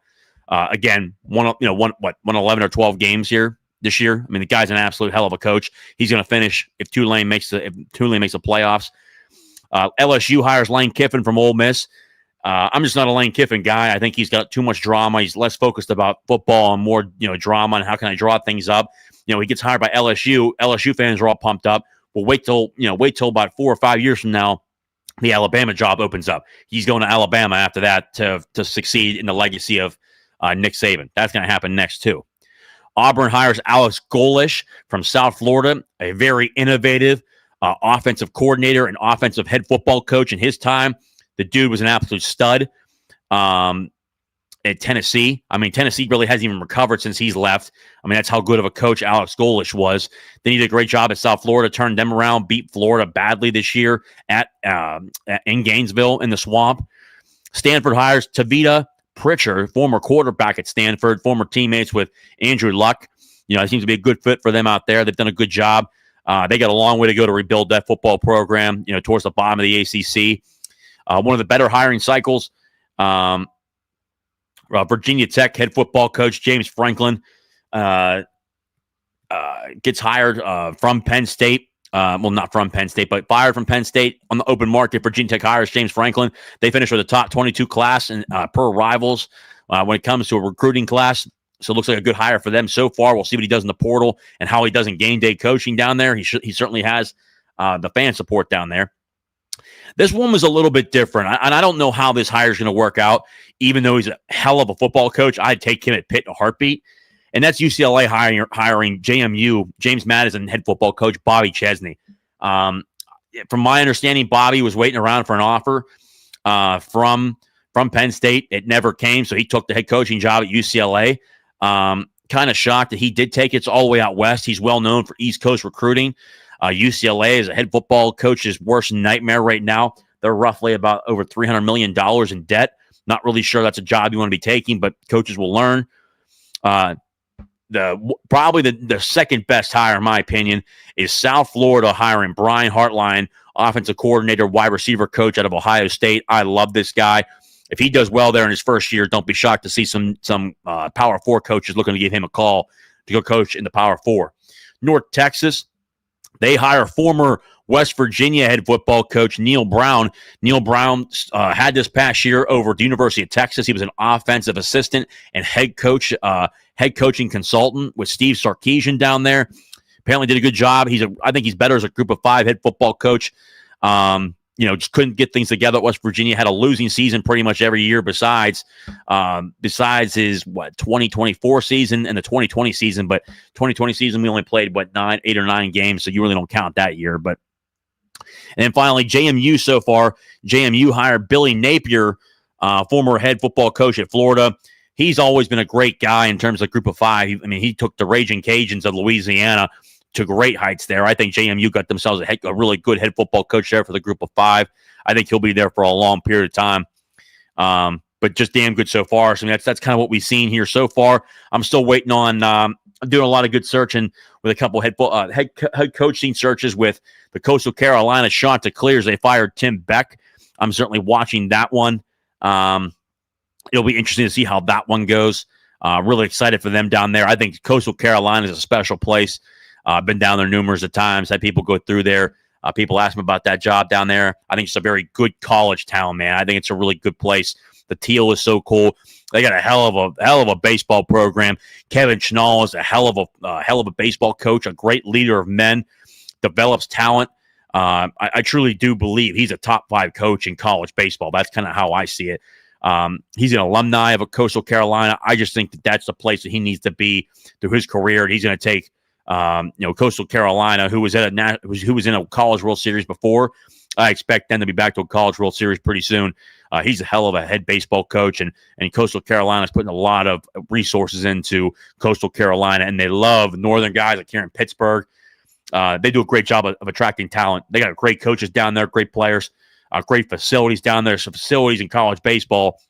Again, won 11 or 12 games here this year. I mean, the guy's an absolute hell of a coach. He's going to finish if Tulane makes the playoffs. LSU hires Lane Kiffin from Ole Miss. I'm just not a Lane Kiffin guy. I think he's got too much drama. He's less focused about football and more, drama and how can I draw things up. He gets hired by LSU. LSU fans are all pumped up. Well, wait till about 4 or 5 years from now, the Alabama job opens up. He's going to Alabama after that to succeed in the legacy of Nick Saban. That's going to happen next too. Auburn hires Alex Golesh from South Florida, a very innovative offensive coordinator and offensive head football coach in his time. The dude was an absolute stud at Tennessee. I mean, Tennessee really hasn't even recovered since he's left. I mean, that's how good of a coach Alex Golesh was. Then he did a great job at South Florida, turned them around, beat Florida badly this year in Gainesville in the Swamp. Stanford hires Tavita Pritchard, former quarterback at Stanford, former teammates with Andrew Luck. It seems to be a good fit for them out there. They've done a good job. They got a long way to go to rebuild that football program, towards the bottom of the ACC. One of the better hiring cycles. Virginia Tech head football coach James Franklin gets hired from Penn State. Not from Penn State, but fired from Penn State on the open market. Virginia Tech hires James Franklin. They finished with a top 22 class per Rivals when it comes to a recruiting class. So it looks like a good hire for them so far. We'll see what he does in the portal and how he does in game day coaching down there. He certainly has the fan support down there. This one was a little bit different, and I don't know how this hire is going to work out. Even though he's a hell of a football coach, I'd take him at Pitt in a heartbeat. And that's UCLA hiring JMU, James Madison head football coach Bobby Chesney. From my understanding, Bobby was waiting around for an offer from Penn State. It never came, so he took the head coaching job at UCLA. Kind of shocked that he did take it. It's all the way out west. He's well known for East Coast recruiting. UCLA is a head football coach's worst nightmare right now. They're roughly about over $300 million in debt. Not really sure that's a job you want to be taking, but coaches will learn. Probably the second best hire, in my opinion, is South Florida hiring Brian Hartline, offensive coordinator, wide receiver coach out of Ohio State. I love this guy. If he does well there in his first year, don't be shocked to see some Power 4 coaches looking to give him a call to go coach in the Power 4. North Texas, they hire former West Virginia head football coach Neil Brown. Neil Brown had this past year over at the University of Texas. He was an offensive assistant and head coaching consultant with Steve Sarkisian down there. Apparently did a good job. I think he's better as a group of 5 head football coach. Just couldn't get things together at West Virginia. Had a losing season pretty much every year besides his 2024 season and the 2020 season. But 2020 season, we only played 8 or 9 games, so you really don't count that year. And then finally, JMU so far. JMU hired Billy Napier, former head football coach at Florida. He's always been a great guy in terms of group of 5. He took the Raging Cajuns of Louisiana to great heights there. I think JMU got themselves a really good head football coach there for the group of 5. I think he'll be there for a long period of time. but just damn good so far. So that's kind of what we've seen here so far. I'm still waiting on. I'm doing a lot of good searching with a couple head coaching searches with the Coastal Carolina Chanticleers. They fired Tim Beck. I'm certainly watching that one. It'll be interesting to see how that one goes. Really excited for them down there. I think Coastal Carolina is a special place. I've been down there numerous of times. Had people go through there. People ask me about that job down there. I think it's a very good college town, man. I think it's a really good place. The teal is so cool. They got a hell of a baseball program. Kevin Schnall is a hell of a baseball coach, a great leader of men, develops talent. I truly do believe he's a top 5 coach in college baseball. That's kind of how I see it. He's an alumni of a Coastal Carolina. I just think that's the place that he needs to be through his career. And he's going to take, Coastal Carolina, who was in a College World Series before. I expect them to be back to a College World Series pretty soon. He's a hell of a head baseball coach, and Coastal Carolina is putting a lot of resources into Coastal Carolina, and they love northern guys like here in Pittsburgh. They do a great job of attracting talent. They got great coaches down there, great players, great facilities down there. So facilities in college baseball,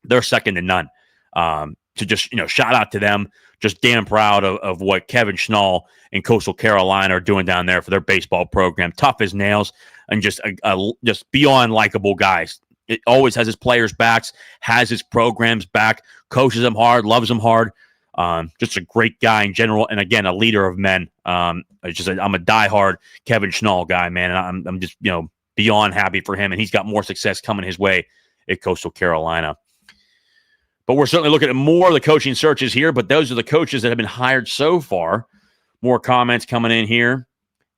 they're second to none. To just, shout out to them. Just damn proud of what Kevin Schnall and Coastal Carolina are doing down there for their baseball program. Tough as nails and just beyond likable guys. It always has his players' backs, has his programs back, coaches them hard, loves them hard. Just a great guy in general, and again, a leader of men. I'm a diehard Kevin Schnall guy, man, and I'm just beyond happy for him, and he's got more success coming his way at Coastal Carolina. But we're certainly looking at more of the coaching searches here, but those are the coaches that have been hired so far. More comments coming in here.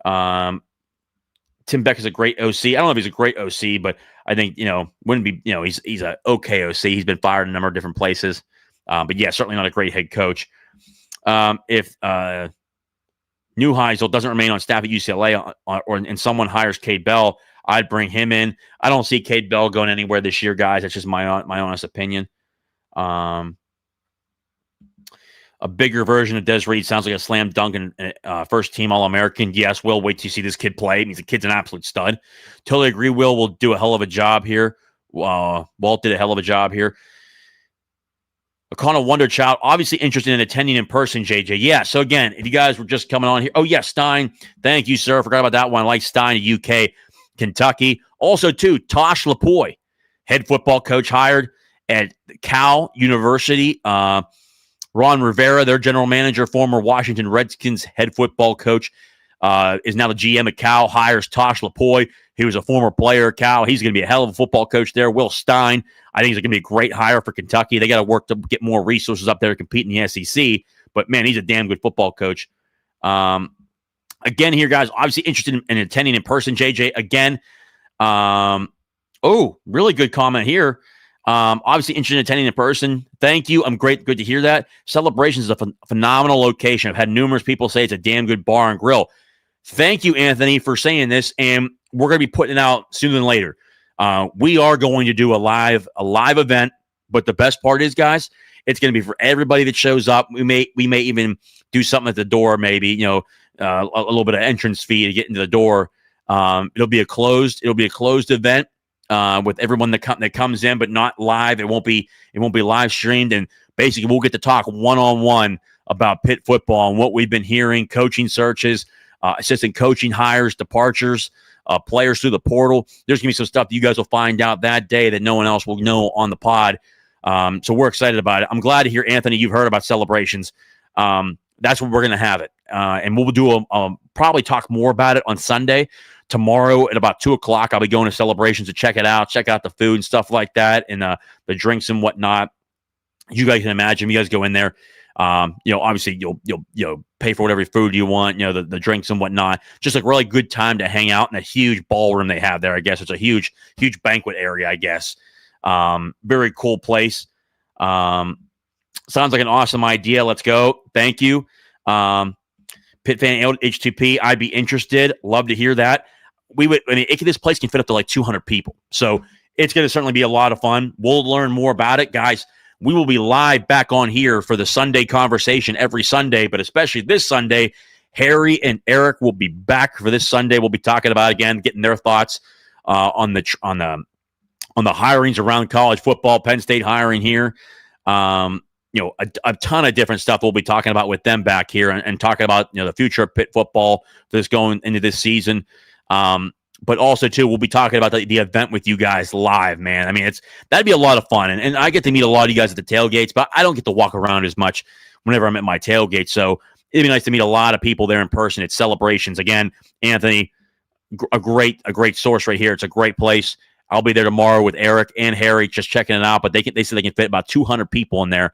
Tim Beck is a great OC. I don't know if he's a great OC, but I think, wouldn't be, he's a okay OC. He's been fired in a number of different places. But yeah, certainly not a great head coach. If Neuheisel doesn't remain on staff at UCLA and someone hires Cade Bell, I'd bring him in. I don't see Cade Bell going anywhere this year, guys. That's just my honest opinion. A bigger version of Des Reed sounds like a slam dunk and first team All-American. Yes, Will, wait till you see this kid play. The kid's an absolute stud. Totally agree. Will do a hell of a job here. Walt did a hell of a job here. O'Connell Wonderchild, obviously interested in attending in person, JJ. Yeah, so again, if you guys were just coming on here. Oh, yeah, Stein. Thank you, sir. Forgot about that one. I like Stein, UK, Kentucky. Also, too, Tosh Lapoy, head football coach hired at Cal University. Ron Rivera, their general manager, former Washington Redskins head football coach, is now the GM at Cal, hires Tosh Lapoy. He was a former player at Cal. He's going to be a hell of a football coach there. Will Stein, I think he's going to be a great hire for Kentucky. They got to work to get more resources up there to compete in the SEC. But, man, he's a damn good football coach. Again here, guys, obviously interested in attending in person, JJ. Again, really good comment here. Obviously interested in attending in person. Thank you. Good to hear that. Celebrations is a phenomenal location. I've had numerous people say it's a damn good bar and grill. Thank you, Anthony, for saying this, and we're going to be putting it out sooner than later. We are going to do a live event, but the best part is, guys, it's going to be for everybody that shows up. We may even do something at the door, maybe, a little bit of entrance fee to get into the door. It'll be a closed event. With everyone that comes in, but not live. It won't be live streamed, and basically we'll get to talk one-on-one about Pitt football and what we've been hearing, coaching searches, assistant coaching hires, departures, players through the portal. There's gonna be some stuff that you guys will find out that day that no one else will know on the pod. So we're excited about it. I'm glad to hear, Anthony, you've heard about celebrations. That's what we're gonna have it, and we'll do probably talk more about it on Sunday. Tomorrow at about 2:00, I'll be going to Celebrations to check it out, check out the food and stuff like that, and the drinks and whatnot. You guys can imagine. You guys go in there. Obviously you'll pay for whatever food you want. The drinks and whatnot. Just a really good time to hang out in a huge ballroom they have there. I guess it's a huge banquet area. I guess very cool place. Sounds like an awesome idea. Let's go. Thank you. Pitt fan H2P. I'd be interested. Love to hear that. This place can fit up to like 200 people. So it's going to certainly be a lot of fun. We'll learn more about it. Guys, we will be live back on here for the Sunday conversation every Sunday, but especially this Sunday, Harry and Eric will be back for this Sunday. We'll be talking about, again, getting their thoughts on on the hirings around college football, Penn State hiring here. A ton of different stuff we'll be talking about with them back here and talking about, the future of Pitt football that's going into this season. But also, too, we'll be talking about the event with you guys live, man. I mean, that'd be a lot of fun. And I get to meet a lot of you guys at the tailgates, but I don't get to walk around as much whenever I'm at my tailgate. So it'd be nice to meet a lot of people there in person. It's celebrations. Again, Anthony, a great source right here. It's a great place. I'll be there tomorrow with Eric and Harry just checking it out, but they said they can fit about 200 people in there.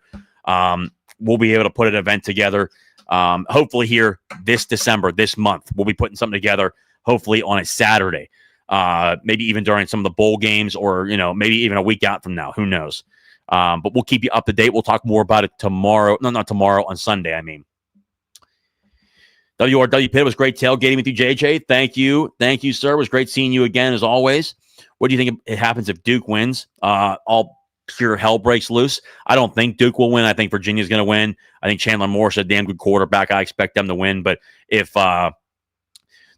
We'll be able to put an event together. Hopefully here this December, this month, we'll be putting something together, hopefully on a Saturday, maybe even during some of the bowl games or, maybe even a week out from now. Who knows? But we'll keep you up to date. We'll talk more about it tomorrow. No, not tomorrow, on Sunday, I mean. WRW Pitt, was great tailgating with you, JJ. Thank you. Thank you, sir. It was great seeing you again, as always. What do you think it happens if Duke wins? All pure hell breaks loose. I don't think Duke will win. I think Virginia's going to win. I think Chandler Morris is a damn good quarterback. I expect them to win. But if the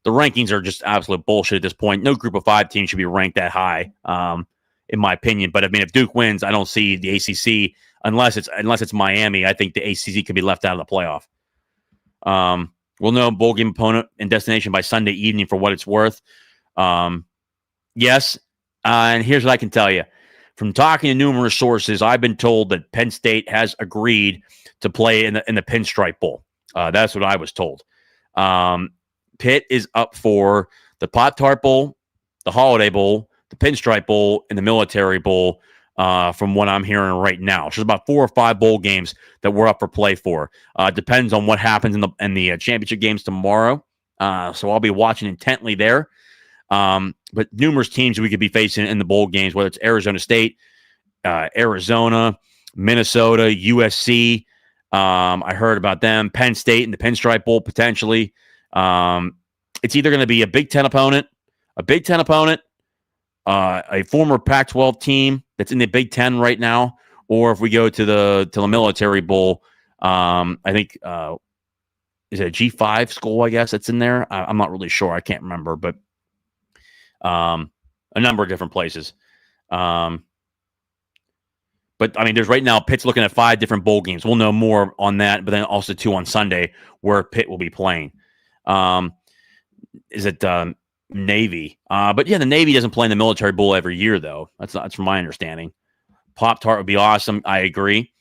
rankings are just absolute bullshit at this point, no group of 5 team should be ranked that high, in my opinion. But I mean, if Duke wins, I don't see the ACC unless it's Miami. I think the ACC could be left out of the playoff. We'll know bowl game opponent and destination by Sunday evening for what it's worth. Yes. And here's what I can tell you. From talking to numerous sources, I've been told that Penn State has agreed to play in the Pinstripe Bowl. That's what I was told. Pitt is up for the Pop-Tart Bowl, the Holiday Bowl, the Pinstripe Bowl, and the Military Bowl, from what I'm hearing right now. So there's about 4 or 5 bowl games that we're up for play for. Depends on what happens in the championship games tomorrow. So I'll be watching intently there. But numerous teams we could be facing in the bowl games, whether it's Arizona State, Arizona, Minnesota, USC. I heard about them, Penn State in the Pinstripe Bowl potentially. It's either going to be a Big Ten opponent, a former Pac-12 team that's in the Big Ten right now, or if we go to the Military Bowl, I think is it a G5 school? I guess that's in there. I'm not really sure. I can't remember, but a number of different places. But I mean, there's right now Pitt's looking at 5 different bowl games. We'll know more on that, but then also 2 on Sunday where Pitt will be playing. Is it Navy? But yeah, the Navy doesn't play in the Military Bowl every year, though. That's from my understanding. Pop-Tart would be awesome. I agree.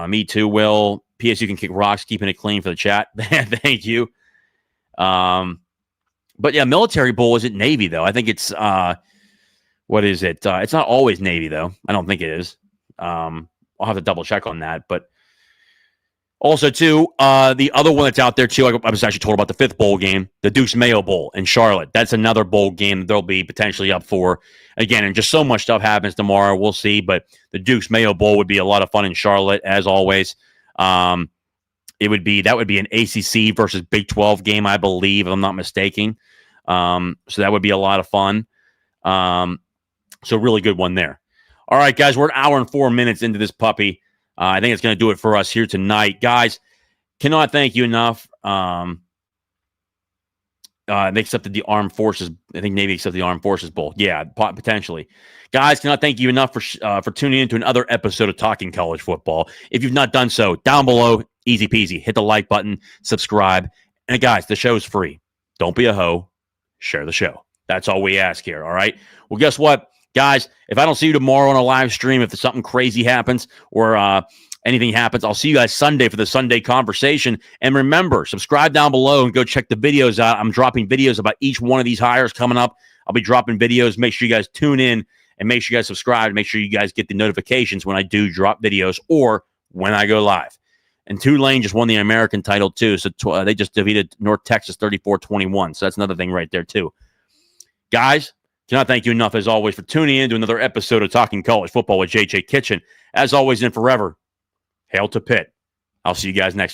Me too, Will. P.S. You can kick rocks, keeping it clean for the chat. Thank you. But yeah, Military Bowl isn't Navy, though. I think it's, what is it? It's not always Navy, though. I don't think it is. I'll have to double check on that. But also, too, the other one that's out there, too, I was actually told about the 5th bowl game, the Duke's Mayo Bowl in Charlotte. That's another bowl game that they'll be potentially up for. Again, and just so much stuff happens tomorrow. We'll see. But the Duke's Mayo Bowl would be a lot of fun in Charlotte, as always. That would be an ACC versus Big 12 game, I believe, if I'm not mistaken. So that would be a lot of fun. So really good one there. All right, guys, we're an hour and 4 minutes into this puppy. I think it's going to do it for us here tonight. Guys, cannot thank you enough. They accepted the Armed Forces. I think Navy accepted the Armed Forces Bowl. Yeah, potentially. Guys, cannot thank you enough for tuning in to another episode of Talking College Football. If you've not done so, down below, easy peasy. Hit the like button, subscribe. And guys, the show's free. Don't be a hoe. Share the show. That's all we ask here, all right? Well, guess what? Guys, if I don't see you tomorrow on a live stream, if something crazy happens or anything happens, I'll see you guys Sunday for the Sunday conversation. And remember, subscribe down below and go check the videos out. I'm dropping videos about each one of these hires coming up. I'll be dropping videos. Make sure you guys tune in and make sure you guys subscribe. Make sure you guys get the notifications when I do drop videos or when I go live. And Tulane just won the American title, too. So they just defeated North Texas 34-21. So that's another thing right there, too. Guys, cannot thank you enough, as always, for tuning in to another episode of Talking College Football with JJ Kitchen. As always and forever, hail to Pitt. I'll see you guys next time.